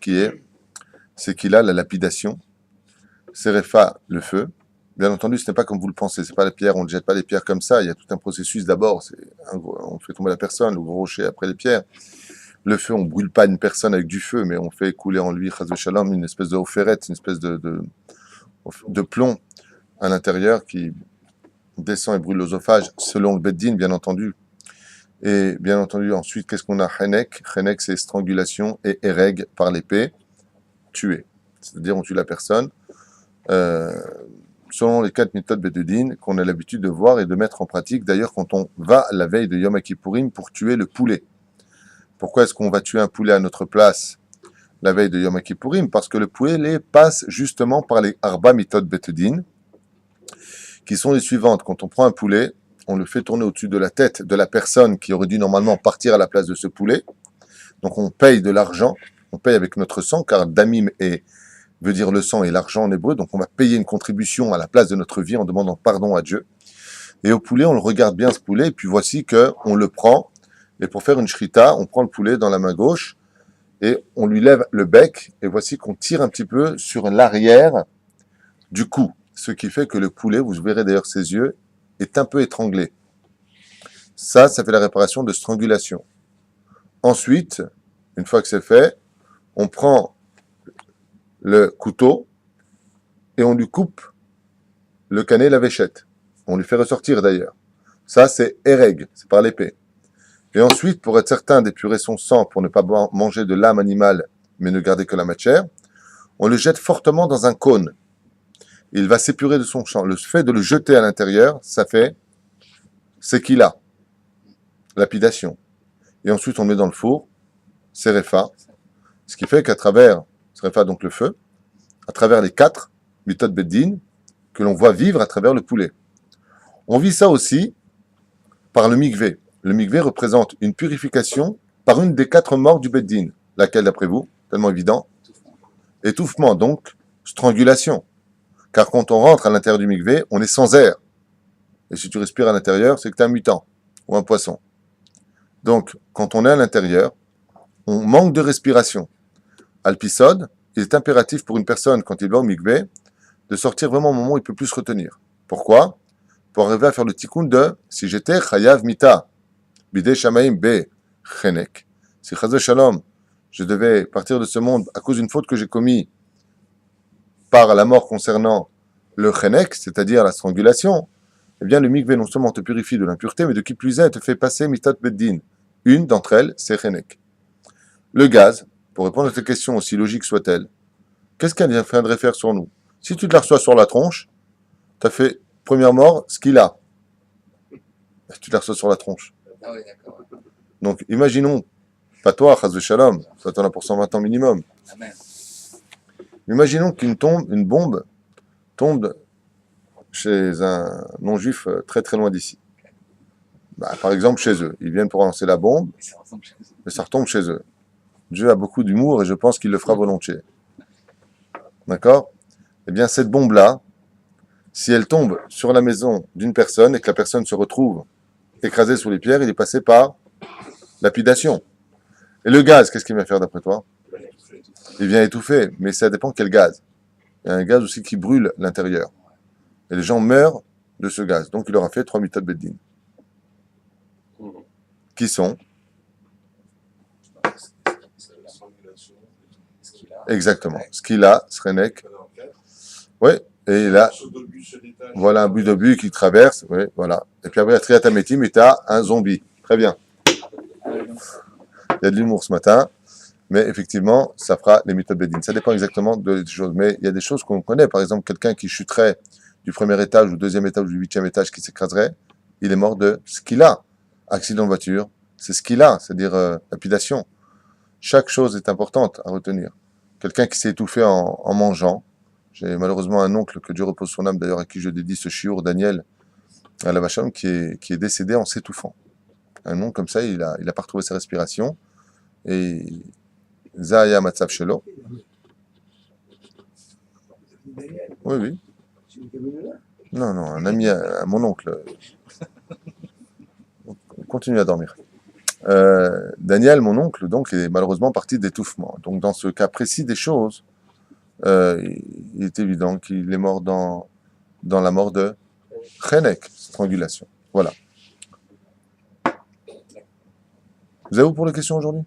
c'est qu'il a la lapidation, Serefa, le feu. Bien entendu, ce n'est pas comme vous le pensez, c'est pas la pierre, on ne jette pas les pierres comme ça, il y a tout un processus d'abord, on fait tomber la personne, le gros rocher après les pierres. Le feu, on ne brûle pas une personne avec du feu, mais on fait couler en lui, chas v'shalom, une espèce de offeret, une espèce de plomb à l'intérieur qui descend et brûle l'osophage, selon le Beth Din, bien entendu. Et bien entendu, ensuite, qu'est-ce qu'on a? Chenek. Chenek, c'est strangulation et ereg par l'épée, tuer. C'est-à-dire, on tue la personne. Selon les 4 méthodes Beth Din qu'on a l'habitude de voir et de mettre en pratique. D'ailleurs, quand on va la veille de Yom Kippourim pour tuer le poulet. Pourquoi est-ce qu'on va tuer un poulet à notre place la veille de Yom Kippourim? Parce que le poulet passe justement par les Arba méthodes Beth Din, qui sont les suivantes. Quand on prend un poulet, on le fait tourner au-dessus de la tête de la personne qui aurait dû normalement partir à la place de ce poulet. Donc on paye de l'argent, on paye avec notre sang, car damim veut dire le sang et l'argent en hébreu, donc on va payer une contribution à la place de notre vie en demandant pardon à Dieu. Et au poulet, on le regarde bien ce poulet, et puis voici qu'on le prend, et pour faire une shrita, on prend le poulet dans la main gauche, et on lui lève le bec, et voici qu'on tire un petit peu sur l'arrière du cou, ce qui fait que le poulet, vous verrez d'ailleurs ses yeux, est un peu étranglé. Ça fait la réparation de strangulation. Ensuite, une fois que c'est fait, on prend le couteau et on lui coupe le canet, la véchette. On lui fait ressortir d'ailleurs. Ça, c'est ereg, c'est par l'épée. Et ensuite, pour être certain d'épurer son sang, pour ne pas manger de l'âme animale, mais ne garder que la matière, on le jette fortement dans un cône. Il va s'épurer de son sang. Le fait de le jeter à l'intérieur, ça fait c'est qu'il a lapidation. Et ensuite, on le met dans le four, Serefa, ce qui fait qu'à travers, Serefa donc le feu, à travers les 4 méthodes Beth Din, que l'on voit vivre à travers le poulet. On vit ça aussi par le mikvé. Le mikvé représente une purification par une des 4 morts du Beth Din. Laquelle d'après vous? Tellement évident. Étouffement, donc strangulation. Car quand on rentre à l'intérieur du mikvé, on est sans air. Et si tu respires à l'intérieur, c'est que tu es un mutant ou un poisson. Donc, quand on est à l'intérieur, on manque de respiration. Alpisode, il est impératif pour une personne, quand il va au mikvé, de sortir vraiment au moment où il ne peut plus se retenir. Pourquoi? Pour arriver à faire le tikkun de si j'étais chayav mita, bidei shamaim be chenek. Si chas shalom, je devais partir de ce monde à cause d'une faute que j'ai commise par la mort concernant le chenek, c'est-à-dire la strangulation, eh bien le mikvé non seulement te purifie de l'impureté, mais de qui plus est, te fait passer mitat beddin. Une d'entre elles, c'est chenek. Le gaz, pour répondre à cette question aussi logique soit-elle, qu'est-ce qu'elle viendrait faire sur nous? Si tu te la reçois sur la tronche, tu as fait, première mort, ce qu'il a. Tu te la reçois sur la tronche. Ah oui, d'accord. Donc, imaginons, pas toi, chas de shalom, toi t'en as pour 120 ans minimum. Amen. Imaginons une bombe tombe chez un non-juif très très loin d'ici. Bah, par exemple, chez eux. Ils viennent pour lancer la bombe, Et ça ressemble chez eux. et ça retombe chez eux. Dieu a beaucoup d'humour et je pense qu'il le fera volontiers. D'accord? Eh bien, cette bombe-là, si elle tombe sur la maison d'une personne et que la personne se retrouve écrasée sous les pierres, il est passé par lapidation. Et le gaz, qu'est-ce qu'il va faire d'après toi? Il vient étouffer, mais ça dépend quel gaz. Il y a un gaz aussi qui brûle l'intérieur. Et les gens meurent de ce gaz. Donc il leur a fait 3 mitot beddin. Qui sont Strangulation, Ce qu'il a. exactement ce qu'il a, Srenek. canard 4. Oui, et il a, Morceau d'obus se détache. voilà un but de but qui traverse. Oui, voilà. Et puis après, à Triatamétim, et tu as un zombie. Très bien. Il y a de l'humour ce matin. Mais effectivement, ça fera les mitot beddin. Ça dépend exactement des choses. Mais il y a des choses qu'on connaît. Par exemple, quelqu'un qui chuterait du premier étage, ou deuxième étage, ou du 8e étage, qui s'écraserait, il est mort de ce qu'il a. Accident de voiture, c'est ce qu'il a, c'est-à-dire lapidation. Chaque chose est importante à retenir. Quelqu'un qui s'est étouffé en mangeant. J'ai malheureusement un oncle, que Dieu repose son âme, d'ailleurs à qui je dédie ce chiour, Daniel, à la Vacham, qui est décédé en s'étouffant. Un nom comme ça, il a pas retrouvé sa respiration. Et Zaya Matsav Shelo. Daniel, Oui, oui. celui qui est venu là. Non, non, un ami à mon oncle. Continue à dormir. Daniel, mon oncle, donc, est malheureusement parti d'étouffement. Donc, dans ce cas précis des choses, il est évident qu'il est mort dans la mort de Chenek, strangulation. Voilà. Vous avez où pour les questions aujourd'hui?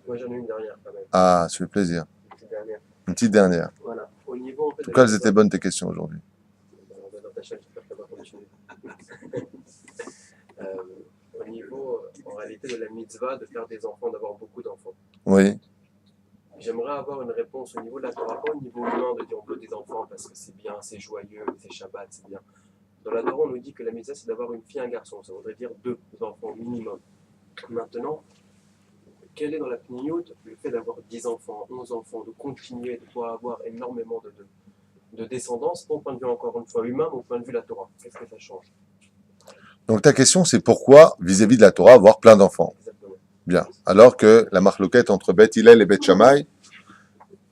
Moi, j'en ai une dernière quand même. Ah, ça fait plaisir. Une petite dernière. Une petite dernière. Voilà. Au niveau, en fait, En tout cas, elles étaient bonnes tes questions aujourd'hui. Dans ta chaîne, j'espère qu'elle va continuer. Au niveau, en réalité, de la mitzvah de faire des enfants, d'avoir beaucoup d'enfants. Oui. J'aimerais avoir une réponse au niveau de la Torah, pas au niveau humain de dire on veut des enfants parce que c'est bien, c'est joyeux, c'est Shabbat, c'est bien. Dans la Torah, on nous dit que la mitzvah, c'est d'avoir une fille et un garçon. Ça voudrait dire 2 enfants minimum. Maintenant, quel est dans la Pniout le fait d'avoir 10 enfants, 11 enfants, de continuer de pouvoir avoir énormément de descendance, pas au point de vue encore une fois humain, mais au point de vue de la Torah? Qu'est-ce que ça change? Donc, ta question, c'est pourquoi, vis-à-vis de la Torah, avoir plein d'enfants? Exactement. Bien. Alors que la marloquette entre Beth Hillel et Beth Shammai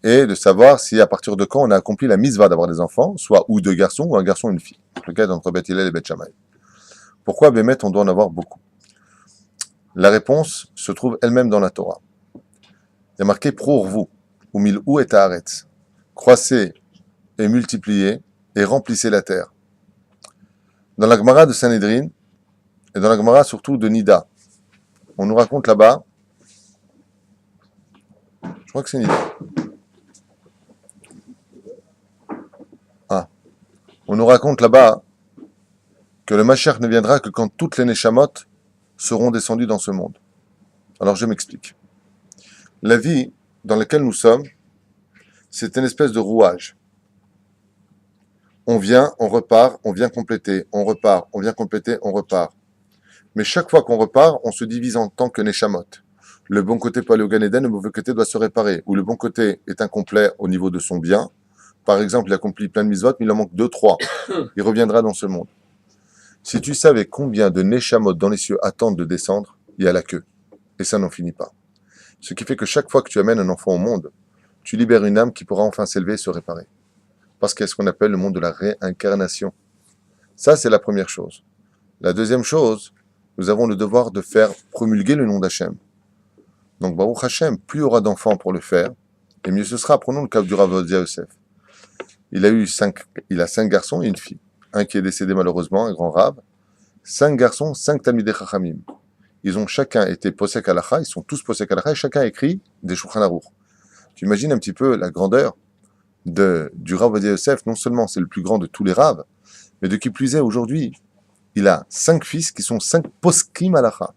est de savoir si à partir de quand on a accompli la mitzvah d'avoir des enfants, soit ou 2 garçons ou un garçon et une fille. Marloquette entre Beth Hillel et Beth Shammai. Pourquoi, Bémet, on doit en avoir beaucoup? La réponse se trouve elle-même dans la Torah. Il y a marqué Prourvu, ou mil'u et haaretz. Croissez et multipliez et remplissez la terre. Dans la Gemara de Sanhedrin, et dans la Gemara surtout de Nida, on nous raconte là-bas, je crois que c'est Nida. Ah, on nous raconte là-bas que le Mashiach ne viendra que quand toutes les Neshamot seront descendues dans ce monde. Alors je m'explique. La vie dans laquelle nous sommes, c'est une espèce de rouage. On vient, on repart, on vient compléter, on repart, on vient compléter, on repart. Mais chaque fois qu'on repart, on se divise en tant que Neshamot. Le bon côté peut aller au Gan Eden, le mauvais côté doit se réparer. Ou le bon côté est incomplet au niveau de son bien. Par exemple, il accomplit plein de mitzvot, mais il en manque 2, 3. Il reviendra dans ce monde. Si tu savais combien de Neshamot dans les cieux attendent de descendre, il y a la queue. Et ça n'en finit pas. Ce qui fait que chaque fois que tu amènes un enfant au monde, tu libères une âme qui pourra enfin s'élever et se réparer. Parce qu'il y a ce qu'on appelle le monde de la réincarnation. Ça, c'est la première chose. La deuxième chose, nous avons le devoir de faire promulguer le nom d'Hachem. Donc, Baruch Hashem, plus il y aura d'enfants pour le faire, et mieux ce sera. Prenons le cas du Rav Odia Yosef. Il a 5 garçons et une fille. Un qui est décédé malheureusement, un grand Rav. 5 garçons, 5 Talmidei Chachamim. Ils ont chacun été posek halacha, ils sont tous posek halacha, et chacun a écrit des Shulchan Aruch. Tu imagines un petit peu la grandeur. du Rav Ovadia Yosef, non seulement c'est le plus grand de tous les Raves, mais de qui plus est, aujourd'hui, il a 5 fils qui sont 5 poskim halacha,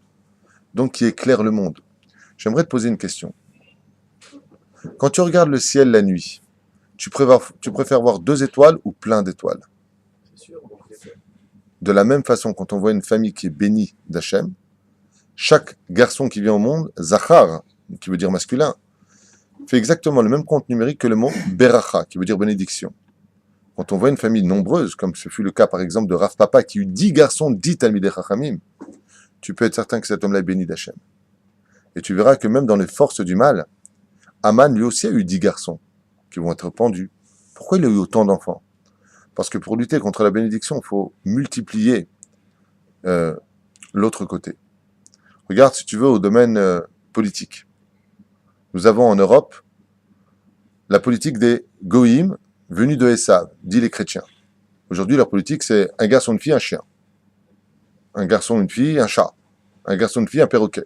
donc qui éclairent le monde. J'aimerais te poser une question. Quand tu regardes le ciel la nuit, tu préfères voir 2 étoiles ou plein d'étoiles? C'est sûr, donc De la même façon, quand on voit une famille qui est bénie d'Hachem, chaque garçon qui vient au monde, Zachar, qui veut dire masculin, fait exactement le même compte numérique que le mot Beracha, qui veut dire bénédiction. Quand on voit une famille nombreuse, comme ce fut le cas par exemple de Rav Papa, qui eut 10 garçons, 10 Talmidei Chachamim, tu peux être certain que cet homme-là est béni d'Hachem. Et tu verras que même dans les forces du mal, Aman lui aussi a eu 10 garçons qui vont être pendus. Pourquoi il a eu autant d'enfants? Parce que pour lutter contre la bénédiction, il faut multiplier l'autre côté. Regarde, si tu veux, au domaine politique. Nous avons en Europe la politique des Goïm venus de Esav, dit les chrétiens. Aujourd'hui, leur politique, c'est un garçon, une fille, un chien. Un garçon, une fille, un chat. Un garçon, une fille, un perroquet.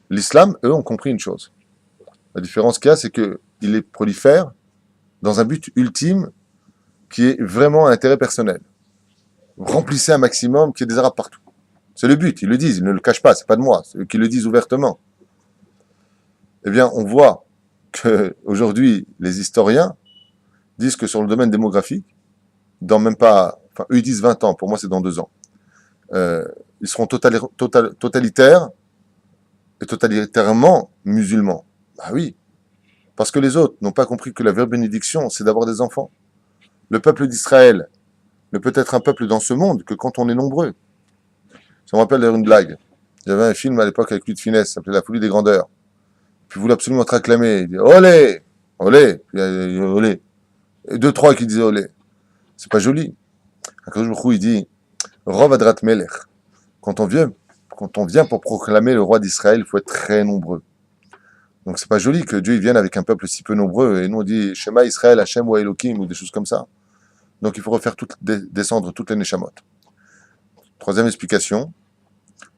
L'islam, eux, ont compris une chose. La différence qu'il y a, c'est qu'ils les prolifèrent dans un but ultime qui est vraiment un intérêt personnel. Remplissez un maximum, qu'il y ait des Arabes partout. C'est le but, ils le disent, ils ne le cachent pas, c'est pas de moi, c'est eux qui le disent ouvertement. Eh bien, on voit qu'aujourd'hui, les historiens disent que sur le domaine démographique, dans même pas, enfin, eux ils disent 20 ans, pour moi c'est dans 2 ans, ils seront totalitaires et totalitairement musulmans. Bah oui, parce que les autres n'ont pas compris que la vraie bénédiction, c'est d'avoir des enfants. Le peuple d'Israël ne peut être un peuple dans ce monde que quand on est nombreux. Ça me rappelle d'ailleurs une blague. Il y avait un film à l'époque avec Louis de Funès, ça s'appelait La folie des grandeurs. Puis il voulait absolument être acclamé. Il dit olé, olé, puis olé. Et 2, 3 qui disaient olé. C'est pas joli. Akadosh Baruch Hu, il dit Rov Adrat Melech. Quand on vient pour proclamer le roi d'Israël, il faut être très nombreux. Donc c'est pas joli que Dieu il vienne avec un peuple si peu nombreux et nous on dit Shema Israël, Hashem ou Elohim ou des choses comme ça. Donc il faut refaire descendre toutes les Neshamot. Troisième explication,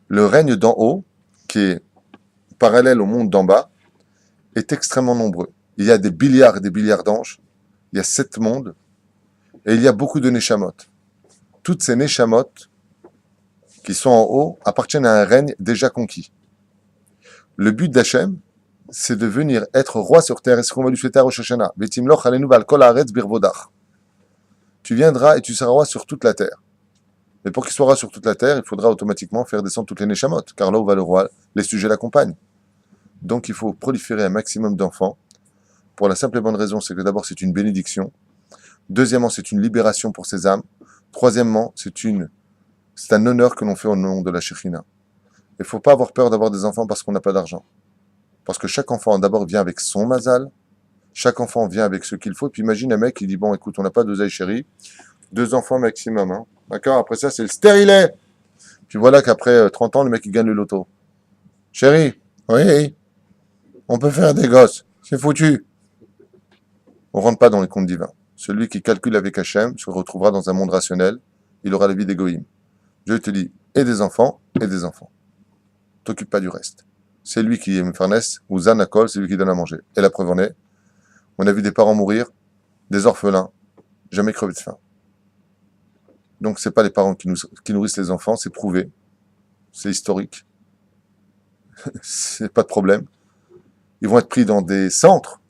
le règne d'en haut, qui est parallèle au monde d'en bas, est extrêmement nombreux. Il y a des milliards et des milliards d'anges, il y a 7 mondes, et il y a beaucoup de Neshamot. Toutes ces Neshamot qui sont en haut appartiennent à un règne déjà conquis. Le but d'Hachem, c'est de venir être roi sur terre, et ce qu'on va lui souhaiter à Rosh Hashanah. Vetimloch alenu bal kol haaretz birvodach. Tu viendras et tu seras roi sur toute la terre. Mais pour qu'il soit roi sur toute la terre, il faudra automatiquement faire descendre toutes les Neshamot, car là où va le roi, les sujets l'accompagnent. Donc il faut proliférer un maximum d'enfants, pour la simple et bonne raison, c'est que d'abord c'est une bénédiction, deuxièmement c'est une libération pour ces âmes, troisièmement c'est un honneur que l'on fait au nom de la Shekhinah. Il ne faut pas avoir peur d'avoir des enfants parce qu'on n'a pas d'argent. Parce que chaque enfant d'abord vient avec son mazal, chaque enfant vient avec ce qu'il faut, puis imagine un mec qui dit bon écoute on n'a pas d'oseille chérie, 2 enfants maximum, hein. D'accord, après ça c'est le stérilet. Puis voilà qu'après 30 ans le mec il gagne le loto. Chérie, oui, on peut faire des gosses, c'est foutu. On rentre pas dans les comptes divins. Celui qui calcule avec Hachem se retrouvera dans un monde rationnel, il aura la vie d'égoïme. Dieu te dit et des enfants, et des enfants. T'occupe pas du reste. C'est lui qui est Mefarnès, ou Zanakol, c'est lui qui donne à manger. Et la preuve en est, on a vu des parents mourir, des orphelins, jamais crever de faim. Donc c'est pas les parents qui nourrissent les enfants, c'est prouvé, c'est historique, c'est pas de problème. Ils vont être pris dans des centres,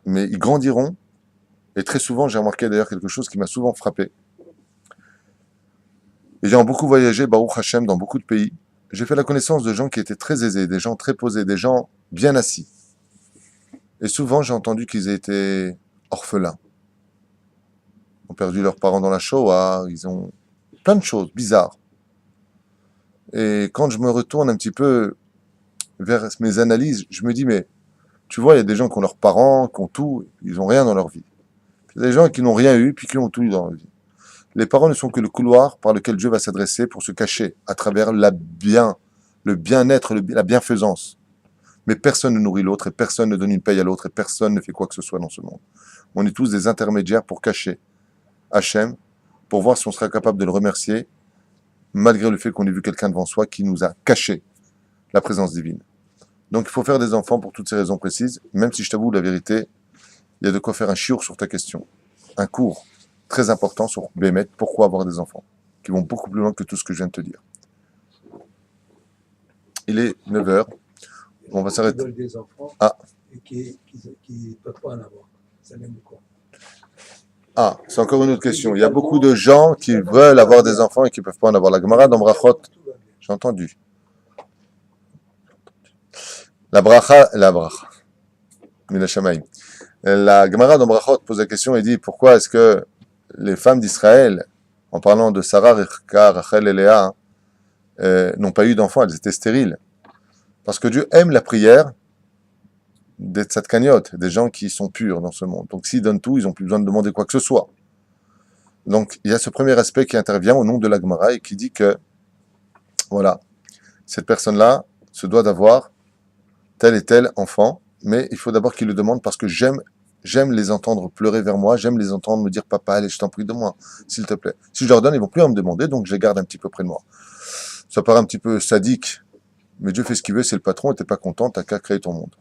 mais ils grandiront. Et très souvent, j'ai remarqué d'ailleurs quelque chose qui m'a souvent frappé. Ayant beaucoup voyagé, Baruch Hashem, dans beaucoup de pays, j'ai fait la connaissance de gens qui étaient très aisés, des gens très posés, des gens bien assis. Et souvent, j'ai entendu qu'ils étaient orphelins. Ils ont perdu leurs parents dans la Shoah, ils ont plein de choses bizarres. Et quand je me retourne un petit peu vers mes analyses, je me dis, mais tu vois, il y a des gens qui ont leurs parents, qui ont tout, ils n'ont rien dans leur vie. Il y a des gens qui n'ont rien eu, puis qui ont tout eu dans leur vie. Les parents ne sont que le couloir par lequel Dieu va s'adresser pour se cacher à travers le bien-être, la bienfaisance. Mais personne ne nourrit l'autre, et personne ne donne une paye à l'autre, et personne ne fait quoi que ce soit dans ce monde. On est tous des intermédiaires pour cacher Hachem, pour voir si on sera capable de le remercier, malgré le fait qu'on ait vu quelqu'un devant soi qui nous a caché la présence divine. Donc il faut faire des enfants pour toutes ces raisons précises, même si je t'avoue la vérité, il y a de quoi faire un chiour sur ta question. Un cours très important sur Bémet, pourquoi avoir des enfants, qui vont beaucoup plus loin que tout ce que je viens de te dire. Il est 9h, on va s'arrêter. Qui veulent des enfants Ah. et qui ne peuvent pas en avoir. Ça mène quoi? Ah, c'est encore une autre question. Il y a beaucoup de gens qui veulent avoir des enfants et qui ne peuvent pas en avoir. La Gemara dans Brachot, j'ai entendu. La bracha, Mina Shamaim. La Gemara dans Brachot pose la question et dit pourquoi est-ce que les femmes d'Israël, en parlant de Sarah, Rivka, Rachel et Léa, n'ont pas eu d'enfants, elles étaient stériles. Parce que Dieu aime la prière des tzadkaniot, des gens qui sont purs dans ce monde. Donc s'ils donnent tout, ils n'ont plus besoin de demander quoi que ce soit. Donc il y a ce premier aspect qui intervient au nom de la Gemara et qui dit que, voilà, cette personne-là se doit d'avoir tel et tel enfant, mais il faut d'abord qu'il le demande parce que j'aime les entendre pleurer vers moi, j'aime les entendre me dire papa, allez, je t'en prie de moi, s'il te plaît. Si je leur donne, ils vont plus en me demander, donc je les garde un petit peu près de moi. Ça paraît un petit peu sadique, mais Dieu fait ce qu'il veut, c'est le patron, et t'es pas content, t'as qu'à créer ton monde.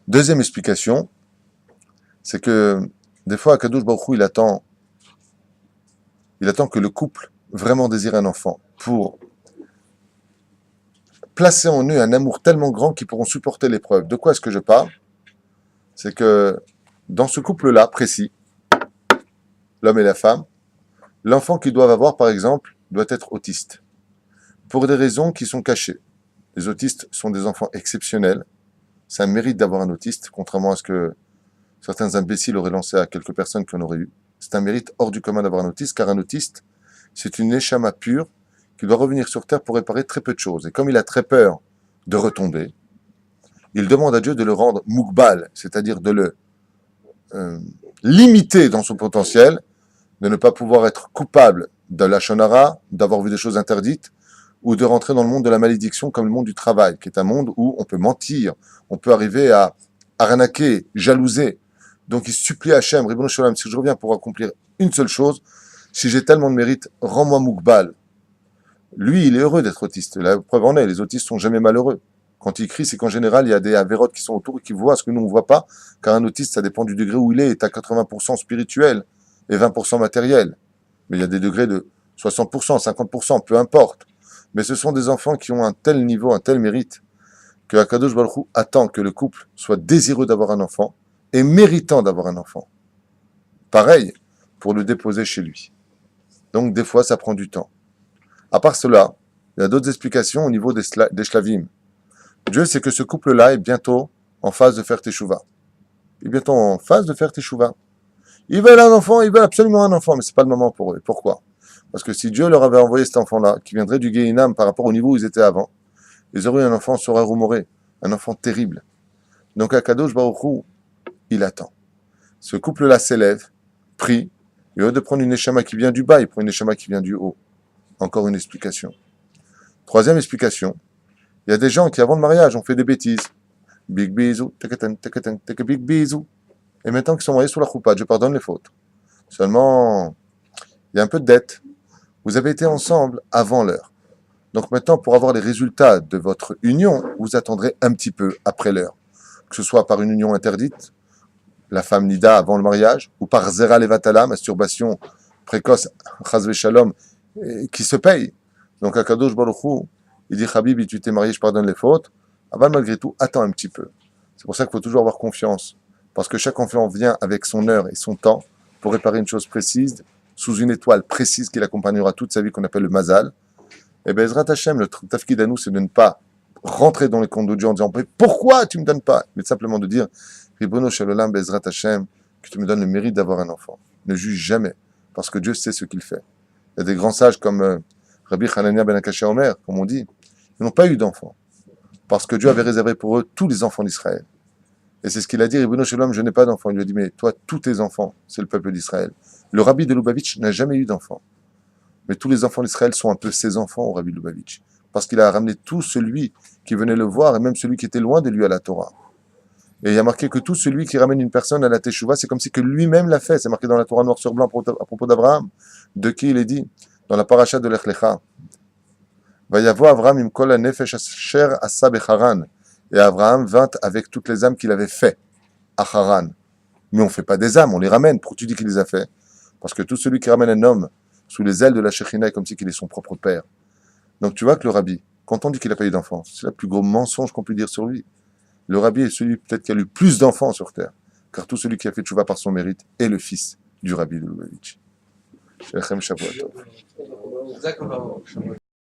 Deuxième explication, c'est que des fois, Akadosh Baruch Hu, il attend que le couple vraiment désire un enfant pour placer en eux un amour tellement grand qu'ils pourront supporter l'épreuve. De quoi est-ce que je parle? C'est que dans ce couple-là, précis, l'homme et la femme, l'enfant qu'ils doivent avoir, par exemple, doit être autiste, pour des raisons qui sont cachées. Les autistes sont des enfants exceptionnels. Ça mérite d'avoir un autiste, contrairement à ce que certains imbéciles auraient lancé à quelques personnes qui en auraient eu. C'est un mérite hors du commun d'avoir un autiste, car un autiste, c'est une neshama pure qui doit revenir sur Terre pour réparer très peu de choses. Et comme il a très peur de retomber, il demande à Dieu de le rendre mukbal, c'est-à-dire de le limiter dans son potentiel, de ne pas pouvoir être coupable de la shonara, d'avoir vu des choses interdites, ou de rentrer dans le monde de la malédiction comme le monde du travail, qui est un monde où on peut mentir, on peut arriver à arnaquer, jalouser. Donc il supplie Hachem, Ribono Shel Olam, si je reviens pour accomplir une seule chose, si j'ai tellement de mérite, rends-moi mukbal. Lui, il est heureux d'être autiste. La preuve en est, les autistes sont jamais malheureux. Quand ils crient, c'est qu'en général, il y a des avérotes qui sont autour et qui voient ce que nous, on ne voit pas, car un autiste, ça dépend du degré où il est à 80% spirituel et 20% matériel. Mais il y a des degrés de 60%, 50%, peu importe. Mais ce sont des enfants qui ont un tel niveau, un tel mérite, que Akadosh Baruch Hu attend que le couple soit désireux d'avoir un enfant et méritant d'avoir un enfant. Pareil, pour le déposer chez lui. Donc des fois, ça prend du temps. À part cela, il y a d'autres explications au niveau des shlavim. Dieu sait que ce couple-là est bientôt en phase de faire teshuva. Il est bientôt en phase de faire teshuva. Ils veulent un enfant, ils veulent absolument un enfant, mais c'est pas le moment pour eux. Pourquoi? Parce que si Dieu leur avait envoyé cet enfant-là, qui viendrait du Gehinam par rapport au niveau où ils étaient avant, ils auraient eu un enfant Sora Rumoré, un enfant terrible. Donc Akadosh Baruch Hu, il attend. Ce couple-là s'élève, prie, et au lieu de prendre une neshama qui vient du bas, il prend une neshama qui vient du haut. Encore une explication. Troisième explication, il y a des gens qui avant le mariage ont fait des bêtises. Big bisou, big bisou. Et maintenant qu'ils sont mariés sous la choupa, je pardonne les fautes. Seulement, il y a un peu de dette. Vous avez été ensemble avant l'heure. Donc maintenant, pour avoir les résultats de votre union, vous attendrez un petit peu après l'heure. Que ce soit par une union interdite, la femme nida avant le mariage, ou par zera levatala, masturbation précoce, chazve shalom, qui se paye. Donc Akadosh Baruch Hu, il dit Habibi, tu t'es marié, je pardonne les fautes. Aval, malgré tout, attends un petit peu. C'est pour ça qu'il faut toujours avoir confiance. Parce que chaque enfant vient avec son heure et son temps pour réparer une chose précise, sous une étoile précise qui l'accompagnera toute sa vie, qu'on appelle le mazal. Et bien, Ezrat Hashem, le tafkid à nous, c'est de ne pas rentrer dans les comptes de Dieu en disant pourquoi tu ne me donnes pas, mais simplement de dire Ribono Shel Olam, Ezrat Hashem, que tu me donnes le mérite d'avoir un enfant. Ne juge jamais, parce que Dieu sait ce qu'il fait. Il y a des grands sages comme Rabbi Hanania ben Akashia Omer, comme on dit, ils n'ont pas eu d'enfants, parce que Dieu avait réservé pour eux tous les enfants d'Israël. Et c'est ce qu'il a dit, Ribono Shel Olam, je n'ai pas d'enfants. Il lui a dit, mais toi, tous tes enfants, c'est le peuple d'Israël. Le rabbi de Lubavitch n'a jamais eu d'enfants. Mais tous les enfants d'Israël sont un peu ses enfants au rabbi de Lubavitch, parce qu'il a ramené tout celui qui venait le voir, et même celui qui était loin de lui à la Torah. Et il a marqué que tout celui qui ramène une personne à la Teshuvah, c'est comme si que lui-même l'a fait. C'est marqué dans la Torah noir sur blanc à propos d'Abraham, de qui il est dit, dans la paracha de Lech Lecha. Vayavo Avraham im kol hanefesh asher asa becharan. Et Abraham vint avec toutes les âmes qu'il avait fait. à Haran. Mais on ne fait pas des âmes, on les ramène. Pourquoi tu dis qu'il les a fait? Parce que tout celui qui ramène un homme sous les ailes de la Shekhinah est comme si qu'il est son propre père. Donc tu vois que le rabbi, quand on dit qu'il n'a pas eu d'enfants, c'est le plus gros mensonge qu'on peut dire sur lui. Le rabbi est celui peut-être qui a eu plus d'enfants sur terre, car tout celui qui a fait tchouva par son mérite est le fils du rabbi de Lubavitch. Shalom Shabbat. D'accord.